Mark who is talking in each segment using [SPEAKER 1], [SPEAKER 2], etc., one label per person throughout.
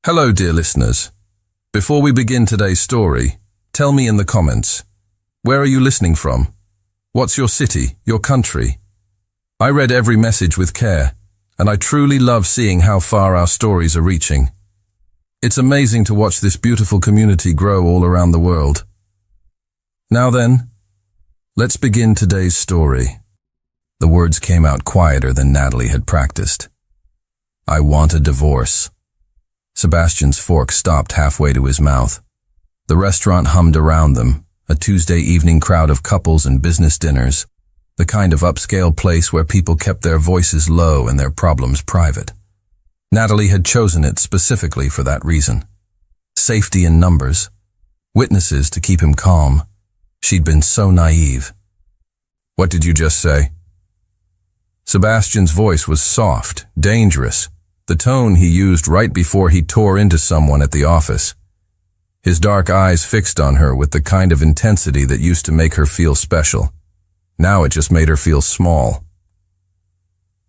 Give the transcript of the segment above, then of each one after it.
[SPEAKER 1] Hello, dear listeners. Before we begin today's story, tell me in the comments, where are you listening from? What's your city, your country? I read every message with care, and I truly love seeing how far our stories are reaching. It's amazing to watch this beautiful community grow all around the world. Now then, let's begin today's story. The words came out quieter than Natalie had practiced. I want a divorce. Sebastian's fork stopped halfway to his mouth. The restaurant hummed around them, a Tuesday evening crowd of couples and business dinners, the kind of upscale place where people kept their voices low and their problems private. Natalie had chosen it specifically for that reason. Safety in numbers, witnesses to keep him calm. She'd been so naive. What did you just say? Sebastian's voice was soft, dangerous, the tone he used right before he tore into someone at the office. His dark eyes fixed on her with the kind of intensity that used to make her feel special. Now it just made her feel small.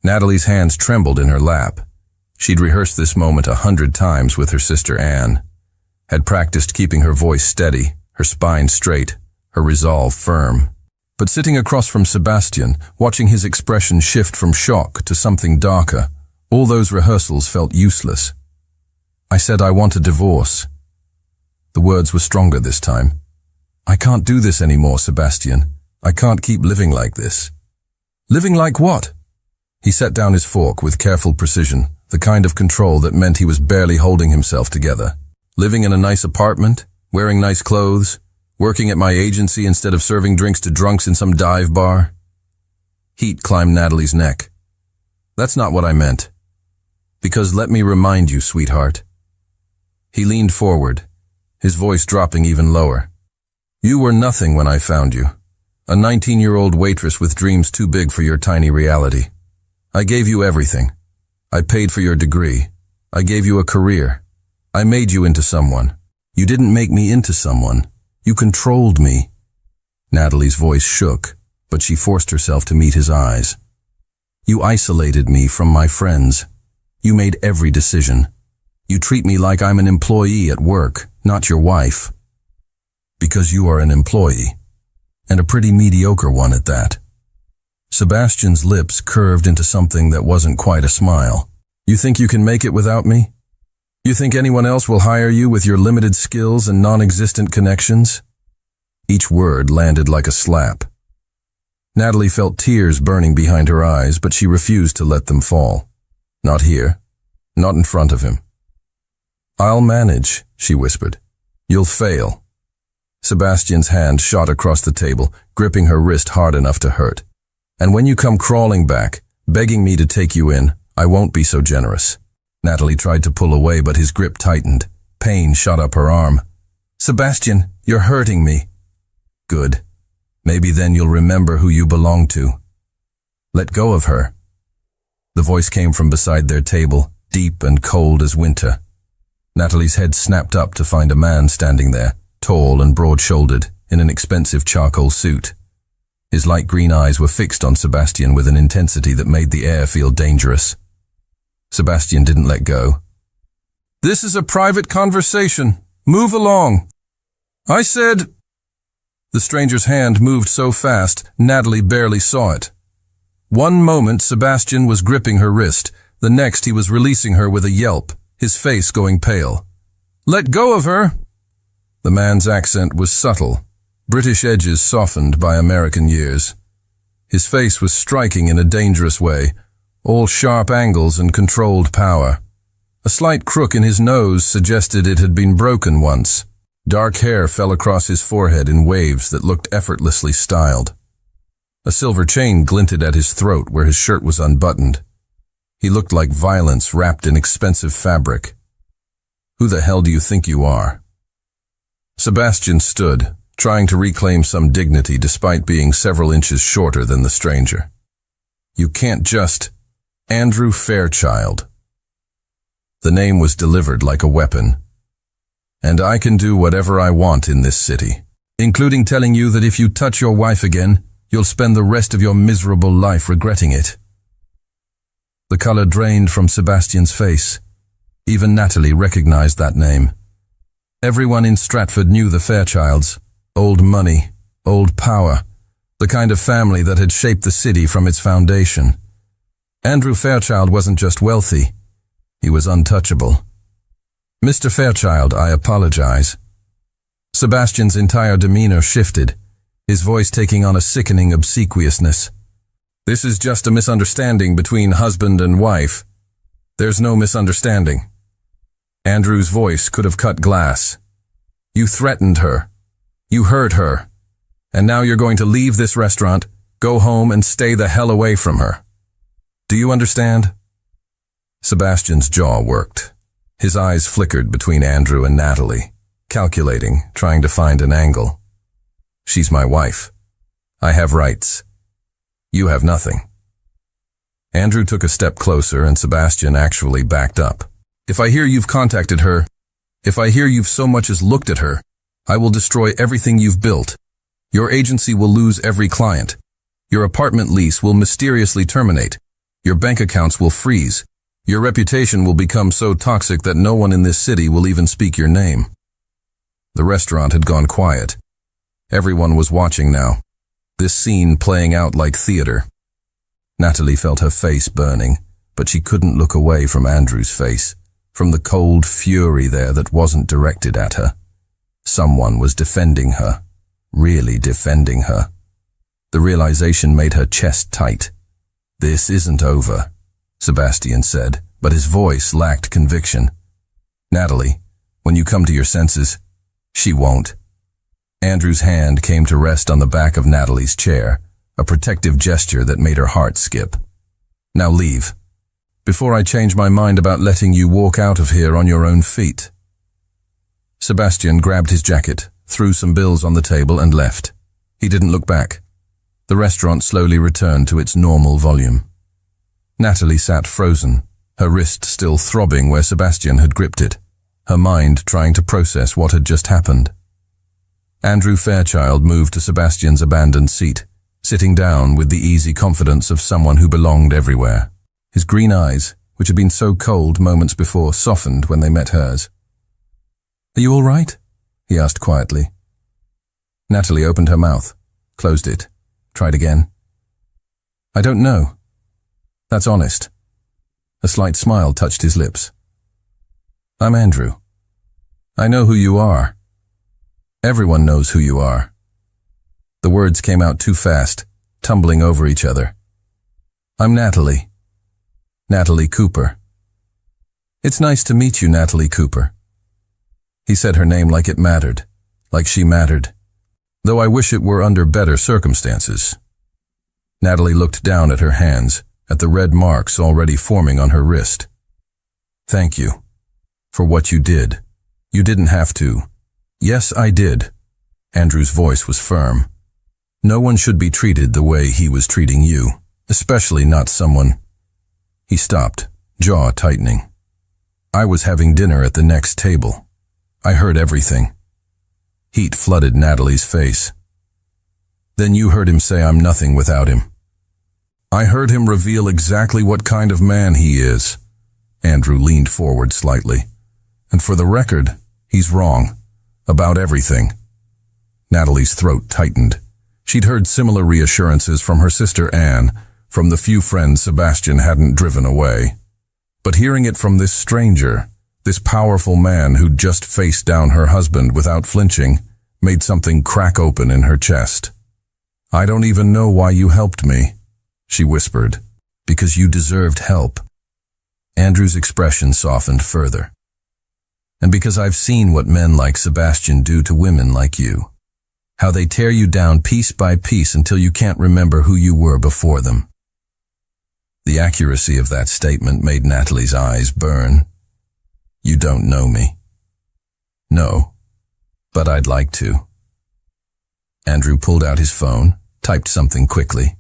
[SPEAKER 1] Natalie's hands trembled in her lap. She'd rehearsed this moment 100 times with her sister Anne, had practiced keeping her voice steady, her spine straight, her resolve firm. But sitting across from Sebastian, watching his expression shift from shock to something darker, all those rehearsals felt useless. I said I want a divorce. The words were stronger this time. I can't do this anymore, Sebastian. I can't keep living like this. Living like what? He set down his fork with careful precision, the kind of control that meant he was barely holding himself together. Living in a nice apartment, wearing nice clothes, working at my agency instead of serving drinks to drunks in some dive bar. Heat climbed Natalie's neck. That's not what I meant. Because let me remind you, sweetheart. He leaned forward, his voice dropping even lower. You were nothing when I found you. A 19-year-old waitress with dreams too big for your tiny reality. I gave you everything. I paid for your degree. I gave you a career. I made you into someone. You didn't make me into someone. You controlled me. Natalie's voice shook, but she forced herself to meet his eyes. You isolated me from my friends. You made every decision. You treat me like I'm an employee at work, not your wife. Because you are an employee, and a pretty mediocre one at that. Sebastian's lips curved into something that wasn't quite a smile. You think you can make it without me? You think anyone else will hire you with your limited skills and non-existent connections? Each word landed like a slap. Natalie felt tears burning behind her eyes, but she refused to let them fall. Not here. Not in front of him. I'll manage, she whispered. You'll fail. Sebastian's hand shot across the table, gripping her wrist hard enough to hurt. And when you come crawling back, begging me to take you in, I won't be so generous. Natalie tried to pull away, but his grip tightened. Pain shot up her arm. Sebastian, you're hurting me. Good. Maybe then you'll remember who you belong to. Let go of her. The voice came from beside their table, deep and cold as winter. Natalie's head snapped up to find a man standing there, tall and broad-shouldered, in an expensive charcoal suit. His light green eyes were fixed on Sebastian with an intensity that made the air feel dangerous. Sebastian didn't let go. This is a private conversation. Move along. I said... The stranger's hand moved so fast, Natalie barely saw it. One moment Sebastian was gripping her wrist, the next he was releasing her with a yelp, his face going pale. Let go of her! The man's accent was subtle, British edges softened by American years. His face was striking in a dangerous way, all sharp angles and controlled power. A slight crook in his nose suggested it had been broken once. Dark hair fell across his forehead in waves that looked effortlessly styled. A silver chain glinted at his throat where his shirt was unbuttoned. He looked like violence wrapped in expensive fabric. Who the hell do you think you are? Sebastian stood, trying to reclaim some dignity despite being several inches shorter than the stranger. You can't just... Andrew Fairchild. The name was delivered like a weapon. And I can do whatever I want in this city, including telling you that if you touch your wife again, you'll spend the rest of your miserable life regretting it. The color drained from Sebastian's face. Even Natalie recognized that name. Everyone in Stratford knew the Fairchilds. Old money, old power, the kind of family that had shaped the city from its foundation. Andrew Fairchild wasn't just wealthy, he was untouchable. "Mr. Fairchild, I apologize." Sebastian's entire demeanor shifted, his voice taking on a sickening obsequiousness. "This is just a misunderstanding between husband and wife. There's no misunderstanding." Andrew's voice could have cut glass. "You threatened her. You hurt her. And now you're going to leave this restaurant, go home and stay the hell away from her. Do you understand?" Sebastian's jaw worked. His eyes flickered between Andrew and Natalie, calculating, trying to find an angle. "She's my wife. I have rights. You have nothing." Andrew took a step closer and Sebastian actually backed up. "If I hear you've contacted her, if I hear you've so much as looked at her, I will destroy everything you've built. Your agency will lose every client. Your apartment lease will mysteriously terminate. Your bank accounts will freeze. Your reputation will become so toxic that no one in this city will even speak your name." The restaurant had gone quiet. Everyone was watching now, this scene playing out like theater. Natalie felt her face burning, but she couldn't look away from Andrew's face, from the cold fury there that wasn't directed at her. Someone was defending her, really defending her. The realization made her chest tight. "This isn't over," Sebastian said, but his voice lacked conviction. "Natalie, when you come to your senses, she won't." Andrew's hand came to rest on the back of Natalie's chair, a protective gesture that made her heart skip. "Now leave, before I change my mind about letting you walk out of here on your own feet." Sebastian grabbed his jacket, threw some bills on the table and left. He didn't look back. The restaurant slowly returned to its normal volume. Natalie sat frozen, her wrist still throbbing where Sebastian had gripped it, her mind trying to process what had just happened. Andrew Fairchild moved to Sebastian's abandoned seat, sitting down with the easy confidence of someone who belonged everywhere. His green eyes, which had been so cold moments before, softened when they met hers. "Are you all right?" he asked quietly. Natalie opened her mouth, closed it, tried again. "I don't know. That's honest." A slight smile touched his lips. "I'm Andrew. I know who you are. Everyone knows who you are." The words came out too fast, tumbling over each other. "I'm Natalie. Natalie Cooper." "It's nice to meet you, Natalie Cooper." He said her name like it mattered, like she mattered, though I wish it were under better circumstances. Natalie looked down at her hands, at the red marks already forming on her wrist. "Thank you for what you did. You didn't have to." "Yes, I did." Andrew's voice was firm. "No one should be treated the way he was treating you, especially not someone." He stopped, jaw tightening. "I was having dinner at the next table. I heard everything." Heat flooded Natalie's face. "Then you heard him say I'm nothing without him." "I heard him reveal exactly what kind of man he is." Andrew leaned forward slightly. "And for the record, he's wrong. About everything." Natalie's throat tightened. She'd heard similar reassurances from her sister Anne, from the few friends Sebastian hadn't driven away. But hearing it from this stranger, this powerful man who'd just faced down her husband without flinching, made something crack open in her chest. "I don't even know why you helped me," she whispered. "Because you deserved help." Andrew's expression softened further. "And because I've seen what men like Sebastian do to women like you. How they tear you down piece by piece until you can't remember who you were before them." The accuracy of that statement made Natalie's eyes burn. "You don't know me." "No, but I'd like to." Andrew pulled out his phone, typed something quickly.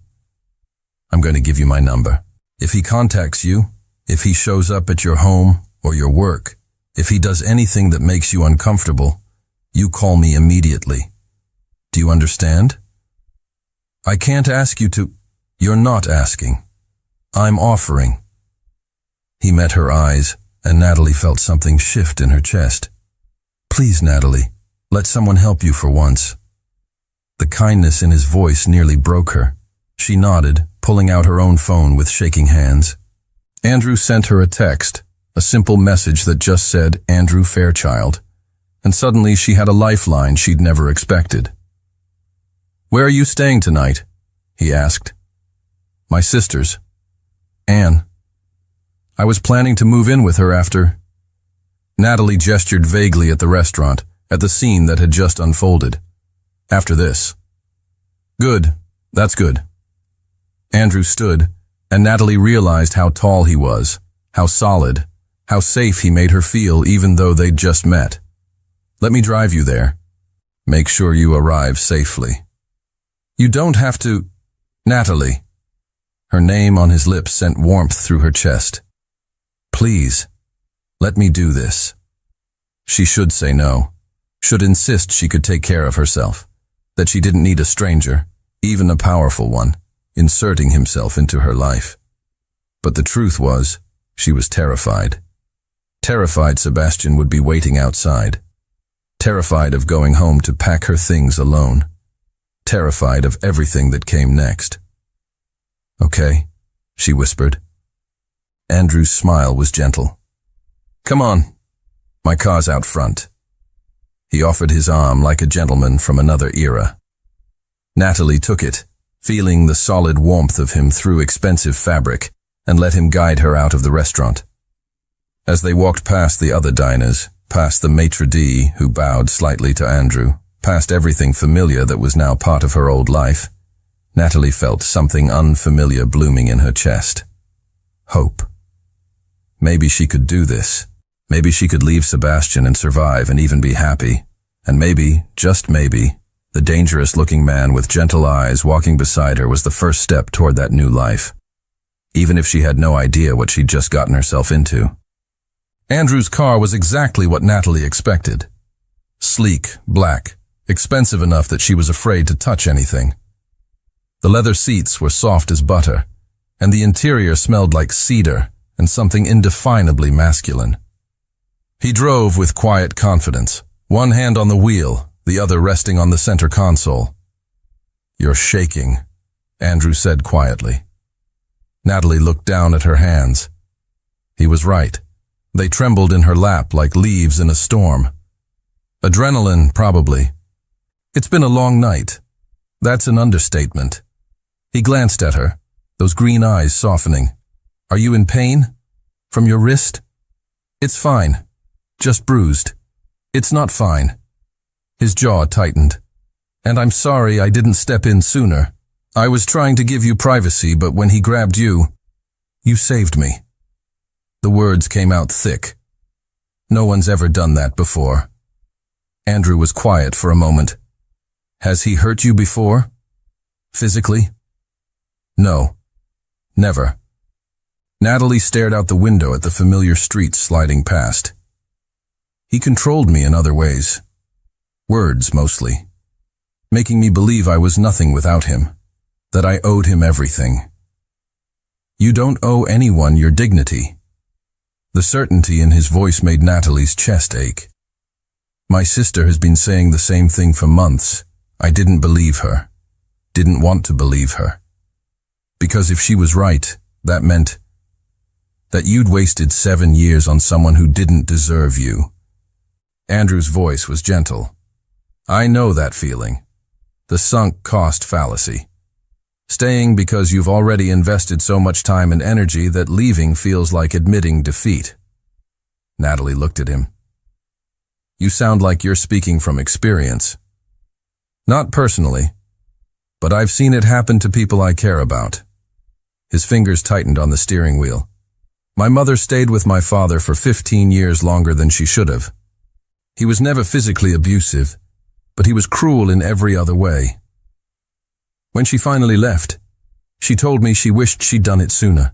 [SPEAKER 1] "I'm going to give you my number. If he contacts you, if he shows up at your home or your work, if he does anything that makes you uncomfortable, you call me immediately. Do you understand? I can't ask you to—" "You're not asking. I'm offering." He met her eyes, and Natalie felt something shift in her chest. "Please, Natalie, let someone help you for once." The kindness in his voice nearly broke her. She nodded, pulling out her own phone with shaking hands. Andrew sent her a text, a simple message that just said, "Andrew Fairchild," and suddenly she had a lifeline she'd never expected. "Where are you staying tonight?" he asked. "My sister's. Anne. I was planning to move in with her after—" Natalie gestured vaguely at the restaurant, at the scene that had just unfolded. "After this." "Good. That's good." Andrew stood, and Natalie realized how tall he was, how solid, how safe he made her feel even though they'd just met. "Let me drive you there. Make sure you arrive safely." "You don't have to—" "Natalie." Her name on his lips sent warmth through her chest. "Please, let me do this." She should say no, should insist she could take care of herself, that she didn't need a stranger, even a powerful one, inserting himself into her life. But the truth was, she was terrified. Terrified Sebastian would be waiting outside. Terrified of going home to pack her things alone. Terrified of everything that came next. "Okay," she whispered. Andrew's smile was gentle. "Come on. My car's out front." He offered his arm like a gentleman from another era. Natalie took it, feeling the solid warmth of him through expensive fabric, and let him guide her out of the restaurant. As they walked past the other diners, past the maitre d' who bowed slightly to Andrew, past everything familiar that was now part of her old life, Natalie felt something unfamiliar blooming in her chest. Hope. Maybe she could do this. Maybe she could leave Sebastian and survive and even be happy. And maybe, just maybe, the dangerous-looking man with gentle eyes walking beside her was the first step toward that new life. Even if she had no idea what she'd just gotten herself into. Andrew's car was exactly what Natalie expected. Sleek, black, expensive enough that she was afraid to touch anything. The leather seats were soft as butter, and the interior smelled like cedar and something indefinably masculine. He drove with quiet confidence, one hand on the wheel, the other resting on the center console. "You're shaking," Andrew said quietly. Natalie looked down at her hands. He was right. They trembled in her lap like leaves in a storm. Adrenaline, probably. "It's been a long night." That's an understatement. He glanced at her, those green eyes softening. "Are you in pain? From your wrist?" "It's fine. Just bruised." "It's not fine." His jaw tightened. "And I'm sorry I didn't step in sooner. I was trying to give you privacy, but when he grabbed you, you saved me." The words came out thick. No one's ever done that before. Andrew was quiet for a moment. "Has he hurt you before? Physically?" "No. Never." Natalie stared out the window at the familiar streets sliding past. "He controlled me in other ways. Words, mostly. Making me believe I was nothing without him. That I owed him everything." "You don't owe anyone your dignity." The certainty in his voice made Natalie's chest ache. "My sister has been saying the same thing for months. I didn't believe her. Didn't want to believe her. Because if she was right, that meant that you'd wasted 7 years on someone who didn't deserve you." Andrew's voice was gentle. "I know that feeling. The sunk cost fallacy. Staying because you've already invested so much time and energy that leaving feels like admitting defeat." Natalie looked at him. "You sound like you're speaking from experience." "Not personally, but I've seen it happen to people I care about." His fingers tightened on the steering wheel. "My mother stayed with my father for 15 years longer than she should have. He was never physically abusive, but he was cruel in every other way. When she finally left, she told me she wished she'd done it sooner.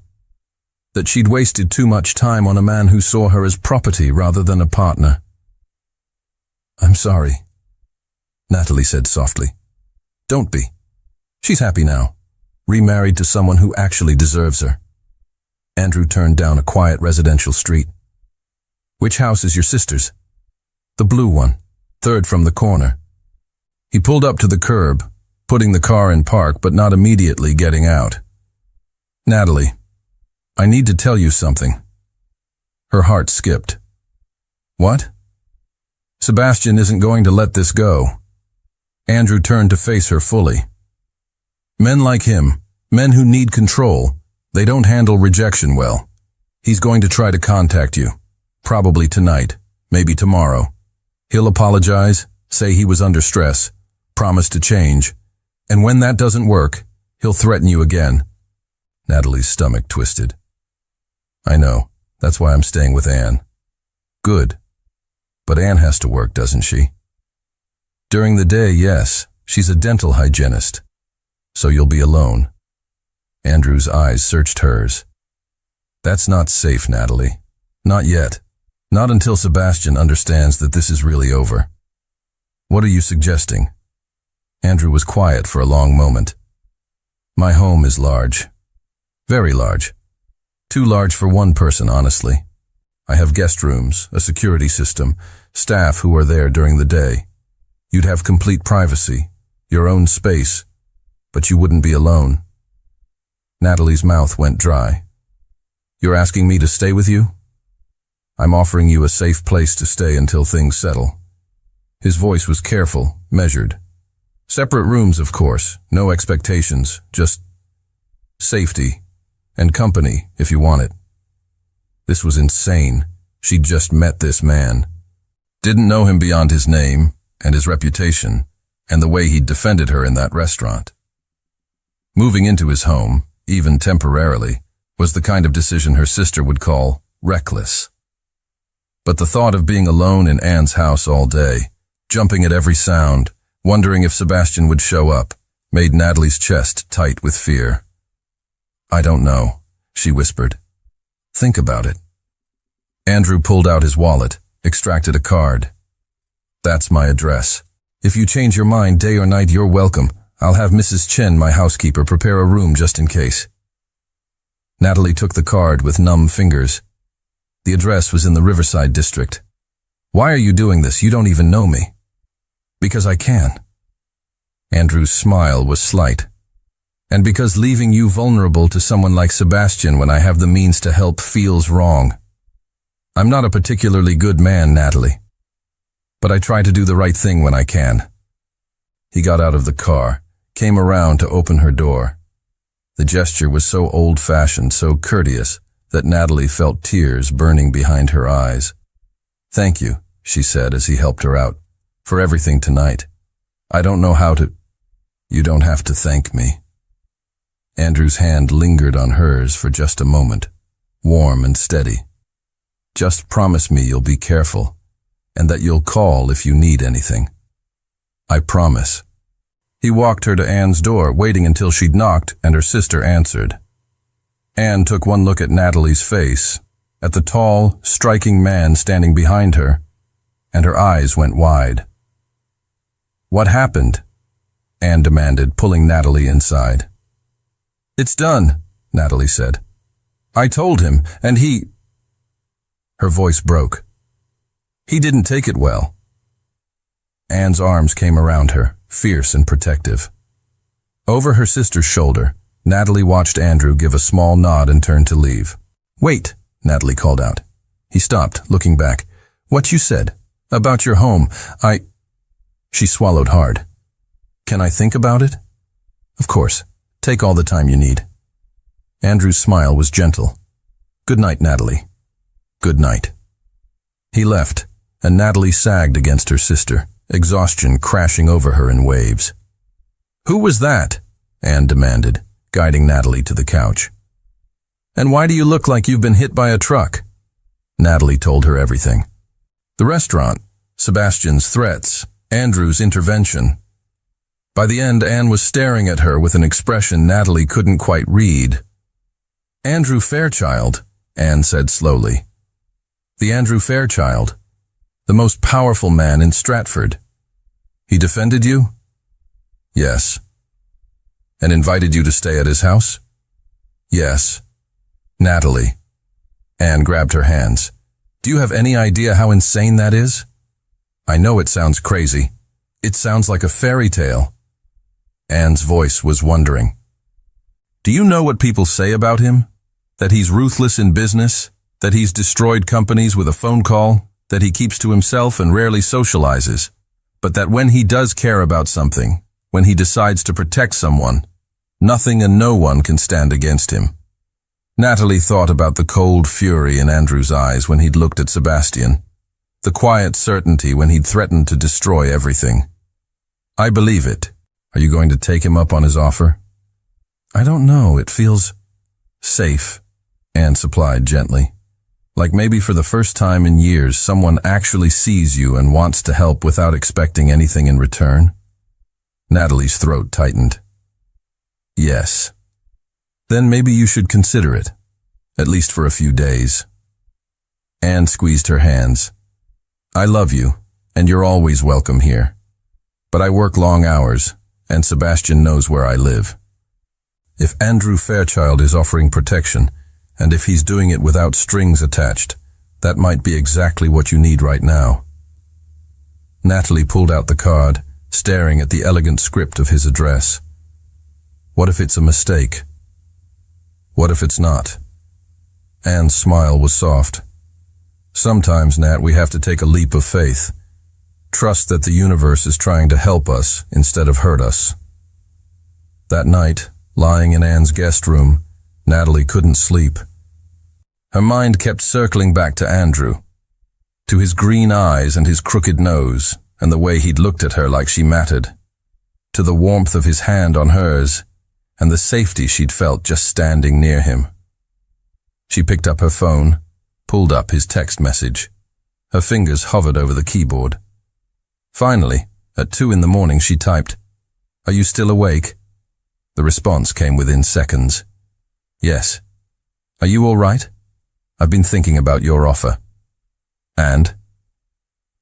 [SPEAKER 1] That she'd wasted too much time on a man who saw her as property rather than a partner." "I'm sorry," Natalie said softly. "Don't be. She's happy now, remarried to someone who actually deserves her." Andrew turned down a quiet residential street. Which house is your sister's? The blue one, third from the corner. He pulled up to the curb, putting the car in park but not immediately getting out. Natalie, I need to tell you something. Her heart skipped. What? Sebastian isn't going to let this go. Andrew turned to face her fully. Men like him, men who need control, they don't handle rejection well. He's going to try to contact you. Probably tonight, maybe tomorrow. He'll apologize, say he was under stress, promise to change, and when that doesn't work, he'll threaten you again. Natalie's stomach twisted. I know, that's why I'm staying with Anne. Good. But Anne has to work, doesn't she? During the day, yes, she's a dental hygienist. So you'll be alone. Andrew's eyes searched hers. That's not safe, Natalie. Not yet. Not until Sebastian understands that this is really over. What are you suggesting? Andrew was quiet for a long moment. My home is large. Very large. Too large for one person, honestly. I have guest rooms, a security system, staff who are there during the day. You'd have complete privacy, your own space, but you wouldn't be alone. Natalie's mouth went dry. You're asking me to stay with you? I'm offering you a safe place to stay until things settle. His voice was careful, measured. Separate rooms, of course, no expectations, just safety and company if you want it. This was insane. She'd just met this man. Didn't know him beyond his name and his reputation and the way he'd defended her in that restaurant. Moving into his home, even temporarily, was the kind of decision her sister would call reckless. But the thought of being alone in Anne's house all day, jumping at every sound, wondering if Sebastian would show up, made Natalie's chest tight with fear. I don't know, she whispered. Think about it. Andrew pulled out his wallet, extracted a card. That's my address. If you change your mind day or night, you're welcome. I'll have Mrs. Chen, my housekeeper, prepare a room just in case. Natalie took the card with numb fingers. The address was in the Riverside district. Why are you doing this? You don't even know me. Because I can. Andrew's smile was slight. And because leaving you vulnerable to someone like Sebastian when I have the means to help feels wrong. I'm not a particularly good man, Natalie. But I try to do the right thing when I can. He got out of the car, came around to open her door. The gesture was so old-fashioned, so courteous, that Natalie felt tears burning behind her eyes. Thank you, she said as he helped her out, for everything tonight. I don't know how to... You don't have to thank me. Andrew's hand lingered on hers for just a moment, warm and steady. Just promise me you'll be careful, and that you'll call if you need anything. I promise. He walked her to Anne's door, waiting until she'd knocked and her sister answered. Anne took one look at Natalie's face, at the tall, striking man standing behind her, and her eyes went wide. What happened? Anne demanded, pulling Natalie inside. It's done, Natalie said. I told him, and he... Her voice broke. He didn't take it well. Anne's arms came around her, fierce and protective. Over her sister's shoulder, Natalie watched Andrew give a small nod and turn to leave. Wait, Natalie called out. He stopped, looking back. What you said? About your home, She swallowed hard. Can I think about it? Of course. Take all the time you need. Andrew's smile was gentle. Good night, Natalie. Good night. He left, and Natalie sagged against her sister, exhaustion crashing over her in waves. Who was that? Anne demanded, guiding Natalie to the couch. And why do you look like you've been hit by a truck? Natalie told her everything. The restaurant, Sebastian's threats, Andrew's intervention. By the end, Anne was staring at her with an expression Natalie couldn't quite read. Andrew Fairchild, Anne said slowly. The Andrew Fairchild, the most powerful man in Stratford. He defended you? Yes. And invited you to stay at his house? Yes. Natalie. Anne grabbed her hands. Do you have any idea how insane that is? I know it sounds crazy. It sounds like a fairy tale. Anne's voice was wondering. Do you know what people say about him? That he's ruthless in business? That he's destroyed companies with a phone call? That he keeps to himself and rarely socializes? But that when he does care about something, when he decides to protect someone, nothing and no one can stand against him. Natalie thought about the cold fury in Andrew's eyes when he'd looked at Sebastian, the quiet certainty when he'd threatened to destroy everything. I believe it. Are you going to take him up on his offer? I don't know, it feels safe, Anne supplied gently. Like maybe for the first time in years, someone actually sees you and wants to help without expecting anything in return. Natalie's throat tightened. Yes. Then maybe you should consider it, at least for a few days. Anne squeezed her hands. I love you, and you're always welcome here. But I work long hours, and Sebastian knows where I live. If Andrew Fairchild is offering protection, and if he's doing it without strings attached, that might be exactly what you need right now. Natalie pulled out the card, staring at the elegant script of his address. What if it's a mistake? What if it's not? Anne's smile was soft. Sometimes, Nat, we have to take a leap of faith. Trust that the universe is trying to help us instead of hurt us. That night, lying in Anne's guest room, Natalie couldn't sleep. Her mind kept circling back to Andrew, to his green eyes and his crooked nose, and the way he'd looked at her like she mattered, to the warmth of his hand on hers, and the safety she'd felt just standing near him. She picked up her phone, pulled up his text message. Her fingers hovered over the keyboard. Finally, at 2 a.m, she typed, "Are you still awake?" The response came within seconds. "Yes. Are you all right? I've been thinking about your offer." And?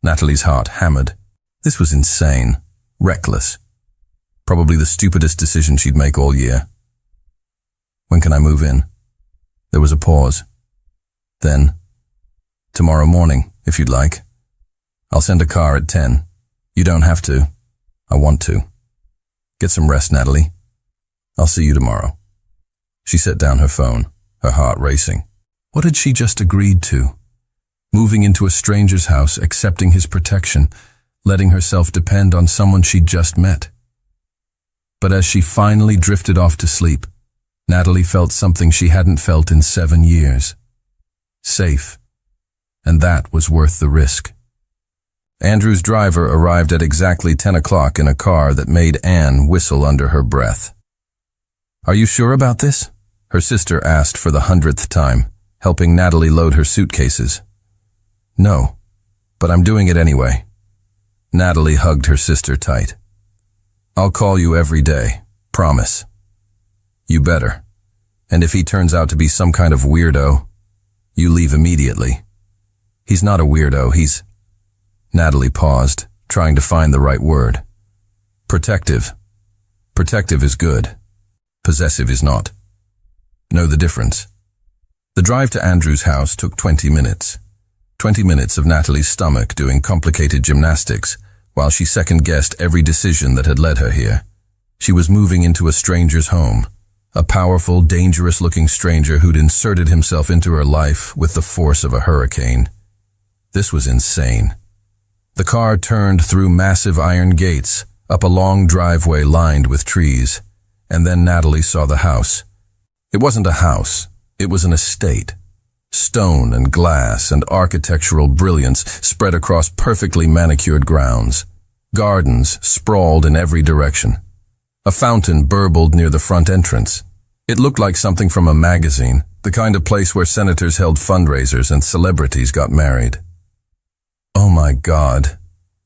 [SPEAKER 1] Natalie's heart hammered. This was insane, reckless. Probably the stupidest decision she'd make all year. When can I move in? There was a pause. Then, tomorrow morning, if you'd like. I'll send a car at 10. You don't have to. I want to. Get some rest, Natalie. I'll see you tomorrow. She set down her phone, her heart racing. What had she just agreed to? Moving into a stranger's house, accepting his protection, letting herself depend on someone she'd just met. But as she finally drifted off to sleep, Natalie felt something she hadn't felt in 7 years. Safe. And that was worth the risk. Andrew's driver arrived at exactly 10 o'clock in a car that made Anne whistle under her breath. Are you sure about this? Her sister asked for the 100th time, helping Natalie load her suitcases. No, but I'm doing it anyway. Natalie hugged her sister tight. I'll call you every day, promise. You better. And if he turns out to be some kind of weirdo, you leave immediately. He's not a weirdo, he's... Natalie paused, trying to find the right word. Protective. Protective is good. Possessive is not. Know the difference. The drive to Andrew's house took 20 minutes. 20 minutes of Natalie's stomach doing complicated gymnastics, while she second-guessed every decision that had led her here. She was moving into a stranger's home, a powerful, dangerous-looking stranger who'd inserted himself into her life with the force of a hurricane. This was insane. The car turned through massive iron gates, up a long driveway lined with trees, and then Natalie saw the house. It wasn't a house, it was an estate. Stone and glass and architectural brilliance spread across perfectly manicured grounds. Gardens sprawled in every direction. A fountain burbled near the front entrance. It looked like something from a magazine, the kind of place where senators held fundraisers and celebrities got married. Oh my God,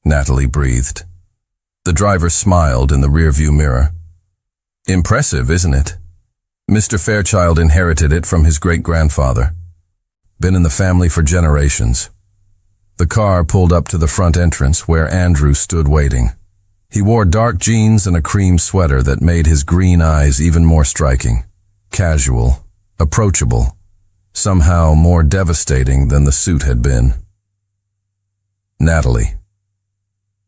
[SPEAKER 1] Natalie breathed. The driver smiled in the rearview mirror. Impressive, isn't it? Mr. Fairchild inherited it from his great-grandfather. Been in the family for generations. The car pulled up to the front entrance where Andrew stood waiting. He wore dark jeans and a cream sweater that made his green eyes even more striking. Casual, approachable. somehow more devastating than the suit had been. Natalie.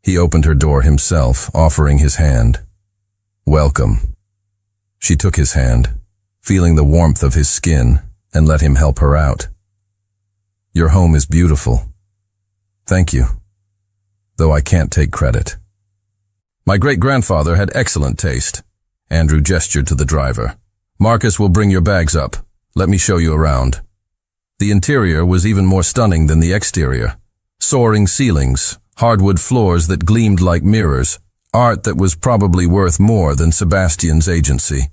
[SPEAKER 1] He opened her door himself, offering his hand. Welcome. She took his hand, feeling the warmth of his skin, and let him help her out. Your home is beautiful. Thank you. Though I can't take credit. My great-grandfather had excellent taste. Andrew gestured to the driver. Marcus will bring your bags up. Let me show you around. The interior was even more stunning than the exterior. Soaring ceilings, hardwood floors that gleamed like mirrors, art that was probably worth more than Sebastian's agency.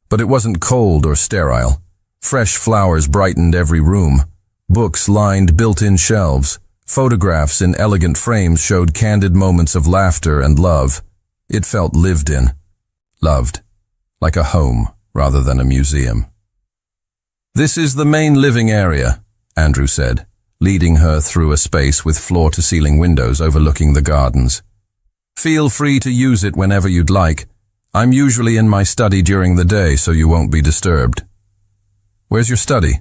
[SPEAKER 1] But it wasn't cold or sterile. Fresh flowers brightened every room. Books lined built-in shelves. Photographs in elegant frames showed candid moments of laughter and love. It felt lived in. Loved. Like a home rather than a museum. This is the main living area, Andrew said, leading her through a space with floor-to-ceiling windows overlooking the gardens. Feel free to use it whenever you'd like. I'm usually in my study during the day, so you won't be disturbed. Where's your study?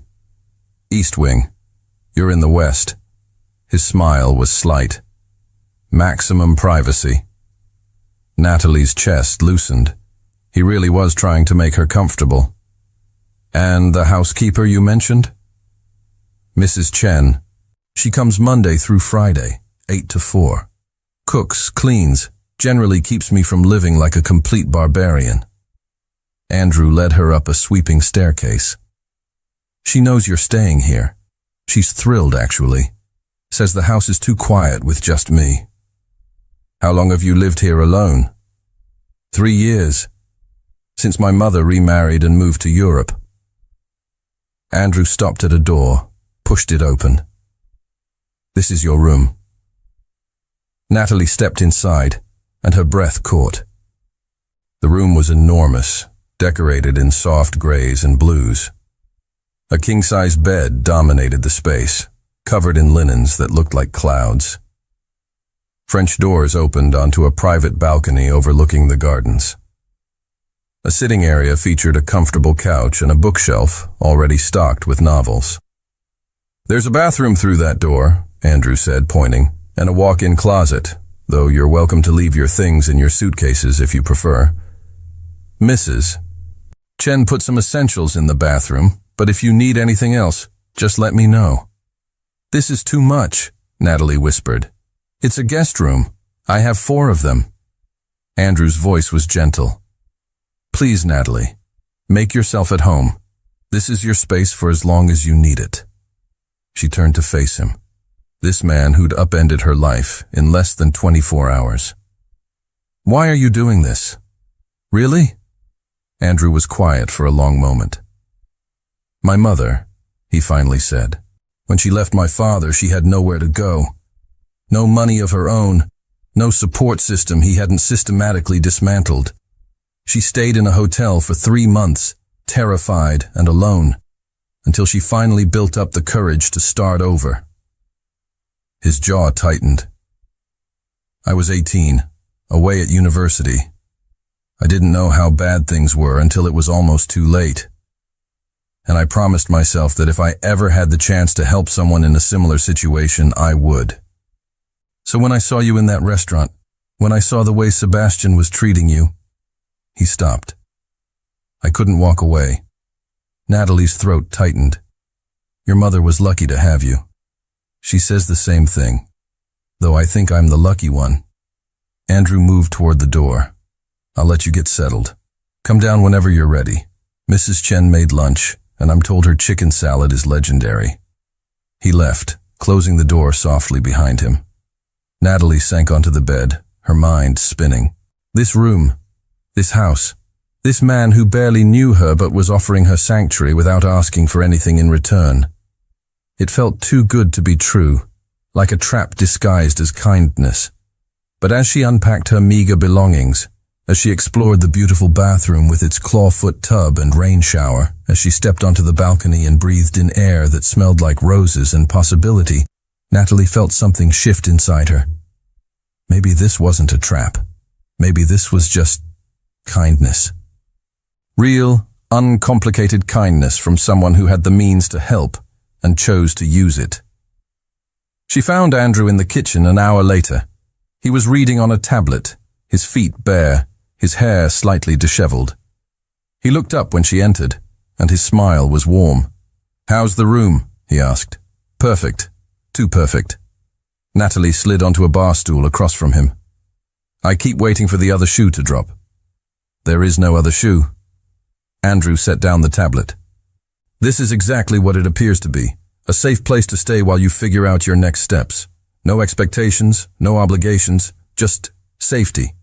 [SPEAKER 1] East wing. You're in the west. His smile was slight. Maximum privacy. Natalie's chest loosened. He really was trying to make her comfortable. And the housekeeper you mentioned? Mrs. Chen. She comes Monday through Friday, 8 to 4. Cooks, cleans, generally keeps me from living like a complete barbarian. Andrew led her up a sweeping staircase. She knows you're staying here. She's thrilled, actually. Says the house is too quiet with just me. How long have you lived here alone? 3 years. Since my mother remarried and moved to Europe. Andrew stopped at a door, pushed it open. This is your room. Natalie stepped inside, and her breath caught. The room was enormous, decorated in soft grays and blues. A king-size bed dominated the space, covered in linens that looked like clouds. French doors opened onto a private balcony overlooking the gardens. A sitting area featured a comfortable couch and a bookshelf already stocked with novels. There's a bathroom through that door, Andrew said, pointing, and a walk-in closet, though you're welcome to leave your things in your suitcases if you prefer. Mrs. Chen put some essentials in the bathroom, but if you need anything else, just let me know. This is too much, Natalie whispered. It's a guest room. I have 4 of them. Andrew's voice was gentle. Please, Natalie, make yourself at home. This is your space for as long as you need it. She turned to face him. This man who'd upended her life in less than 24 hours. Why are you doing this? Really? Andrew was quiet for a long moment. My mother, he finally said. When she left my father, she had nowhere to go. No money of her own, no support system he hadn't systematically dismantled. She stayed in a hotel for 3 months, terrified and alone, until she finally built up the courage to start over. His jaw tightened. I was 18, away at university. I didn't know how bad things were until it was almost too late. And I promised myself that if I ever had the chance to help someone in a similar situation, I would. So when I saw you in that restaurant, when I saw the way Sebastian was treating you, he stopped. I couldn't walk away. Natalie's throat tightened. Your mother was lucky to have you. She says the same thing, though I think I'm the lucky one. Andrew moved toward the door. I'll let you get settled. Come down whenever you're ready. Mrs. Chen made lunch, and I'm told her chicken salad is legendary. He left, closing the door softly behind him. Natalie sank onto the bed, her mind spinning. This room, this house, this man who barely knew her but was offering her sanctuary without asking for anything in return. It felt too good to be true, like a trap disguised as kindness. But as she unpacked her meager belongings, as she explored the beautiful bathroom with its clawfoot tub and rain shower, as she stepped onto the balcony and breathed in air that smelled like roses and possibility, Natalie felt something shift inside her. Maybe this wasn't a trap. Maybe this was just kindness. Real, Uncomplicated kindness from someone who had the means to help and chose to use it. She found Andrew in the kitchen an hour later. He was reading on a tablet, his feet bare, his hair slightly disheveled. He looked up when she entered, and his smile was warm. "How's the room?" he asked. "Perfect. Too perfect." Natalie slid onto a bar stool across from him. "I keep waiting for the other shoe to drop." "There is no other shoe." Andrew set down the tablet. "This is exactly what it appears to be. A safe place to stay while you figure out your next steps. No expectations, no obligations, just safety."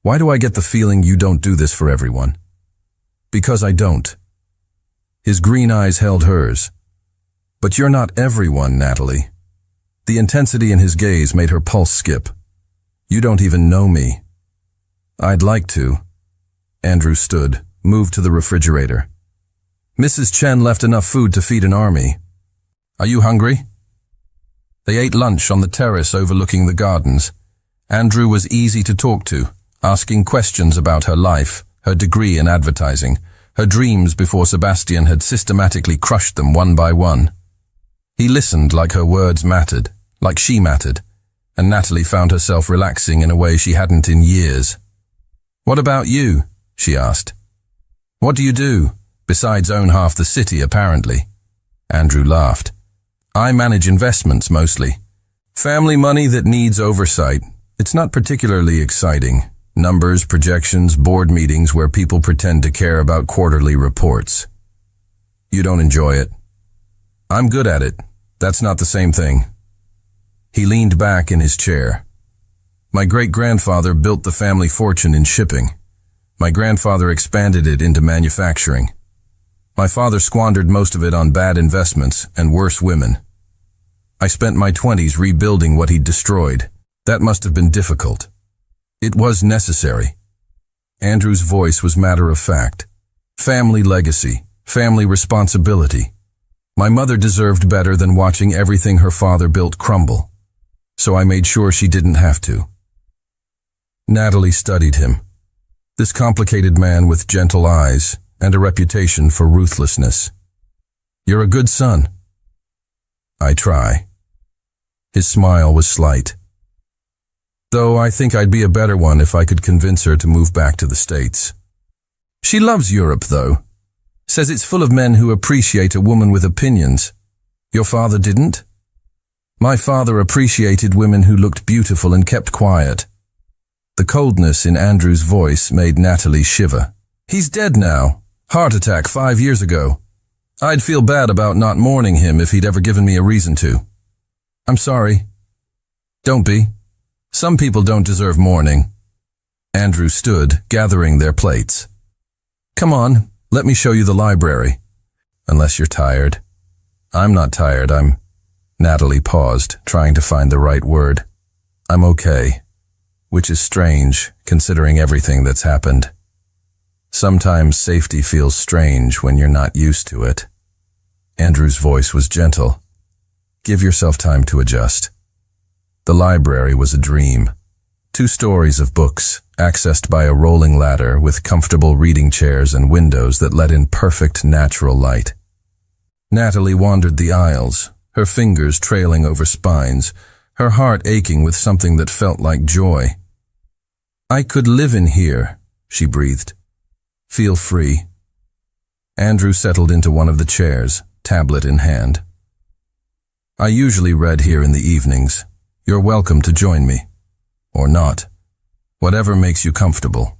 [SPEAKER 1] "Why do I get the feeling you don't do this for everyone?" "Because I don't." His green eyes held hers. "But you're not everyone, Natalie." The intensity in his gaze made her pulse skip. "You don't even know me." "I'd like to." Andrew stood, moved to the refrigerator. "Mrs. Chen left enough food to feed an army. Are you hungry?" They ate lunch on the terrace overlooking the gardens. Andrew was easy to talk to, asking questions about her life, her degree in advertising, her dreams before Sebastian had systematically crushed them one by one. He listened like her words mattered, like she mattered, and Natalie found herself relaxing in a way she hadn't in years. "What about you?" she asked. "What do you do, besides own half the city, apparently?" Andrew laughed. "I manage investments mostly. Family money that needs oversight. It's not particularly exciting. Numbers, projections, board meetings where people pretend to care about quarterly reports." "You don't enjoy it?" "I'm good at it. That's not the same thing." He leaned back in his chair. "My great-grandfather built the family fortune in shipping. My grandfather expanded it into manufacturing. My father squandered most of it on bad investments and worse women. I spent my 20s rebuilding what he'd destroyed. That must have been difficult. It was necessary." Andrew's voice was matter-of-fact. "Family legacy, family responsibility. My mother deserved better than watching everything her father built crumble. So I made sure she didn't have to." Natalie studied him. This complicated man with gentle eyes and a reputation for ruthlessness. "You're a good son." "I try." His smile was slight. "Though I think I'd be a better one if I could convince her to move back to the States." "She loves Europe, though. Says it's full of men who appreciate a woman with opinions. Your father didn't?" "My father appreciated women who looked beautiful and kept quiet." The coldness in Andrew's voice made Natalie shiver. "He's dead now. Heart attack 5 years ago. I'd feel bad about not mourning him if he'd ever given me a reason to." "I'm sorry." "Don't be. Some people don't deserve mourning." Andrew stood, gathering their plates. "Come on, let me show you the library. Unless you're tired." "I'm not tired, Natalie paused, trying to find the right word. "I'm okay." Which is strange, considering everything that's happened. Sometimes safety feels strange when you're not used to it. Andrew's voice was gentle. "Give yourself time to adjust." The library was a dream. 2 stories of books, accessed by a rolling ladder with comfortable reading chairs and windows that let in perfect natural light. Natalie wandered the aisles, her fingers trailing over spines, her heart aching with something that felt like joy. "I could live in here," she breathed. "Feel free." Andrew settled into one of the chairs, tablet in hand. "I usually read here in the evenings. You're welcome to join me. Or not. Whatever makes you comfortable."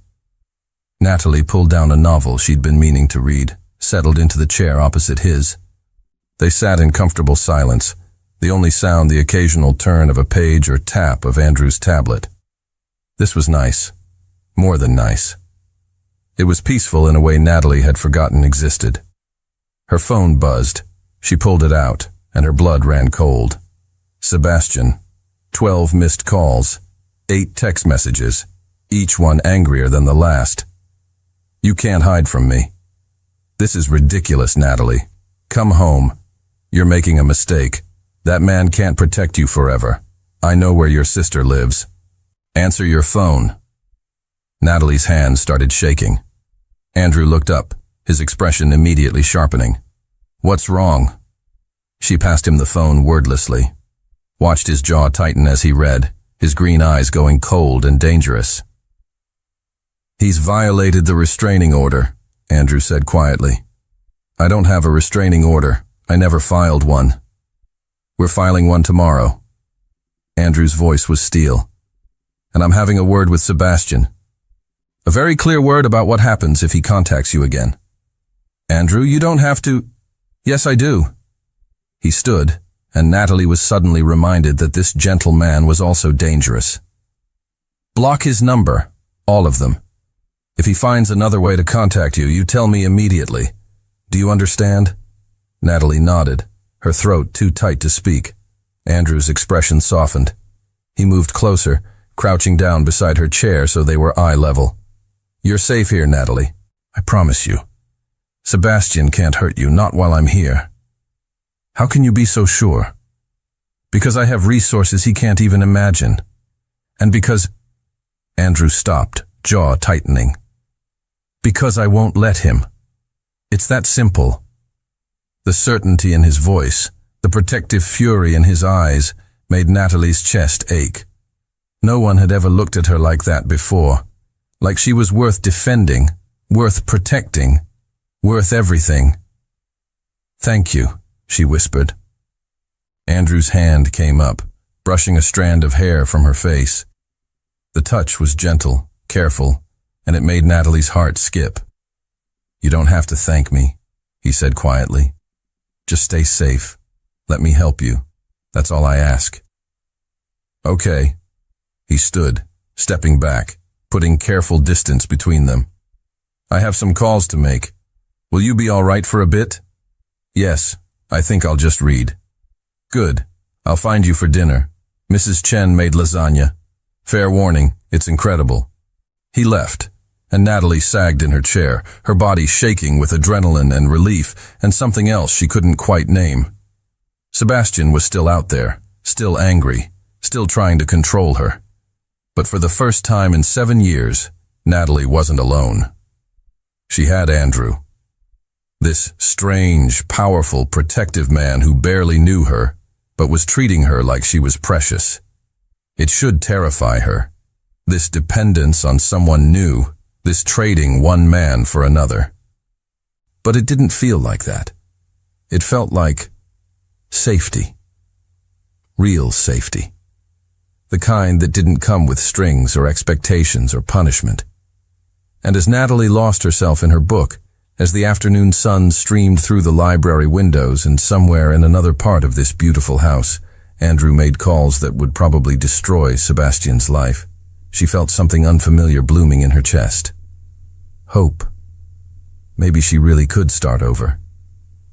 [SPEAKER 1] Natalie pulled down a novel she'd been meaning to read, settled into the chair opposite his. They sat in comfortable silence, the only sound the occasional turn of a page or tap of Andrew's tablet. This was nice. More than nice. It was peaceful in a way Natalie had forgotten existed. Her phone buzzed. She pulled it out, and her blood ran cold. Sebastian. 12 missed calls. 8 text messages, each one angrier than the last. "You can't hide from me." "This is ridiculous, Natalie. Come home. You're making a mistake. That man can't protect you forever. I know where your sister lives. Answer your phone." Natalie's hands started shaking. Andrew looked up, his expression immediately sharpening. What's wrong? She passed him the phone wordlessly, watched his jaw tighten as he read, his green eyes going cold and dangerous. He's violated the restraining order, Andrew said quietly. I don't have a restraining order. I never filed one. We're filing one tomorrow. Andrew's voice was steel. And I'm having a word with Sebastian. A very clear word about what happens if he contacts you again. Andrew, you don't have to. Yes, I do. He stood, and Natalie was suddenly reminded that this gentle man was also dangerous. Block his number, all of them. If he finds another way to contact you, you tell me immediately. Do you understand? Natalie nodded, her throat too tight to speak. Andrew's expression softened. He moved closer, crouching down beside her chair so they were eye level. You're safe here, Natalie. I promise you. Sebastian can't hurt you, not while I'm here. How can you be so sure? Because I have resources he can't even imagine. And because... Andrew stopped, jaw tightening. Because I won't let him. It's that simple. The certainty in his voice, the protective fury in his eyes, made Natalie's chest ache. No one had ever looked at her like that before, like she was worth defending, worth protecting, worth everything. Thank you, she whispered. Andrew's hand came up, brushing a strand of hair from her face. The touch was gentle, careful, and it made Natalie's heart skip. You don't have to thank me, he said quietly. Just stay safe. Let me help you. That's all I ask. Okay. He stood, stepping back, putting careful distance between them. I have some calls to make. Will you be all right for a bit? Yes, I think I'll just read. Good. I'll find you for dinner. Mrs. Chen made lasagna. Fair warning, it's incredible. He left, and Natalie sagged in her chair, her body shaking with adrenaline and relief and something else she couldn't quite name. Sebastian was still out there, still angry, still trying to control her. But for the first time in 7 years, Natalie wasn't alone. She had Andrew. This strange, powerful, protective man who barely knew her, but was treating her like she was precious. It should terrify her. This dependence on someone new, this trading one man for another. But it didn't feel like that. It felt like safety. Real safety. The kind that didn't come with strings or expectations or punishment. And as Natalie lost herself in her book, as the afternoon sun streamed through the library windows and somewhere in another part of this beautiful house, Andrew made calls that would probably destroy Sebastian's life. She felt something unfamiliar blooming in her chest. Hope. Maybe she really could start over.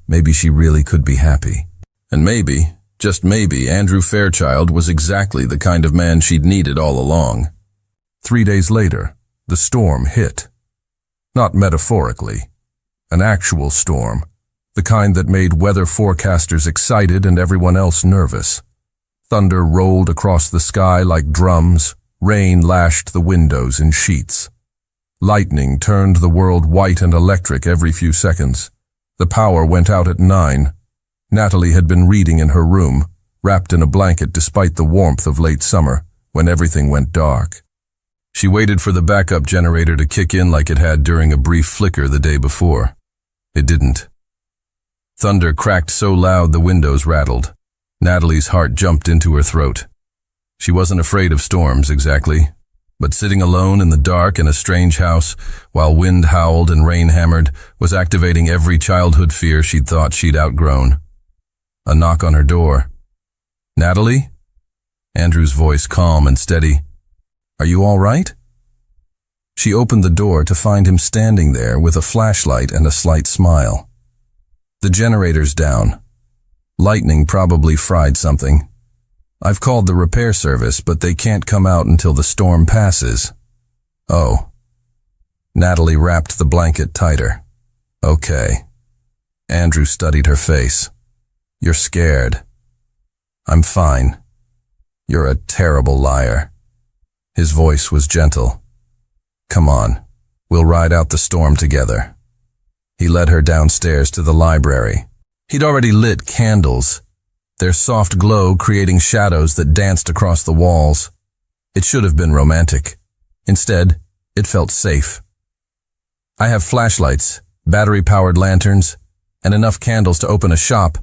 [SPEAKER 1] Maybe she really could be happy. And maybe, just maybe, Andrew Fairchild was exactly the kind of man she'd needed all along. 3 days later, the storm hit. Not metaphorically. An actual storm. The kind that made weather forecasters excited and everyone else nervous. Thunder rolled across the sky like drums. Rain lashed the windows in sheets. Lightning turned the world white and electric every few seconds. The power went out at 9. Natalie had been reading in her room, wrapped in a blanket despite the warmth of late summer, when everything went dark. She waited for the backup generator to kick in like it had during a brief flicker the day before. It didn't. Thunder cracked so loud the windows rattled. Natalie's heart jumped into her throat. She wasn't afraid of storms, exactly, but sitting alone in the dark in a strange house, while wind howled and rain hammered, was activating every childhood fear she'd thought she'd outgrown. A knock on her door. Natalie? Andrew's voice calm and steady. Are you all right? She opened the door to find him standing there with a flashlight and a slight smile. The generator's down. Lightning probably fried something. I've called the repair service, but they can't come out until the storm passes. Oh. Natalie wrapped the blanket tighter. Okay. Andrew studied her face. You're scared. I'm fine. You're a terrible liar. His voice was gentle. Come on. We'll ride out the storm together. He led her downstairs to the library. He'd already lit candles, their soft glow creating shadows that danced across the walls. It should have been romantic. Instead, it felt safe. I have flashlights, battery-powered lanterns, and enough candles to open a shop,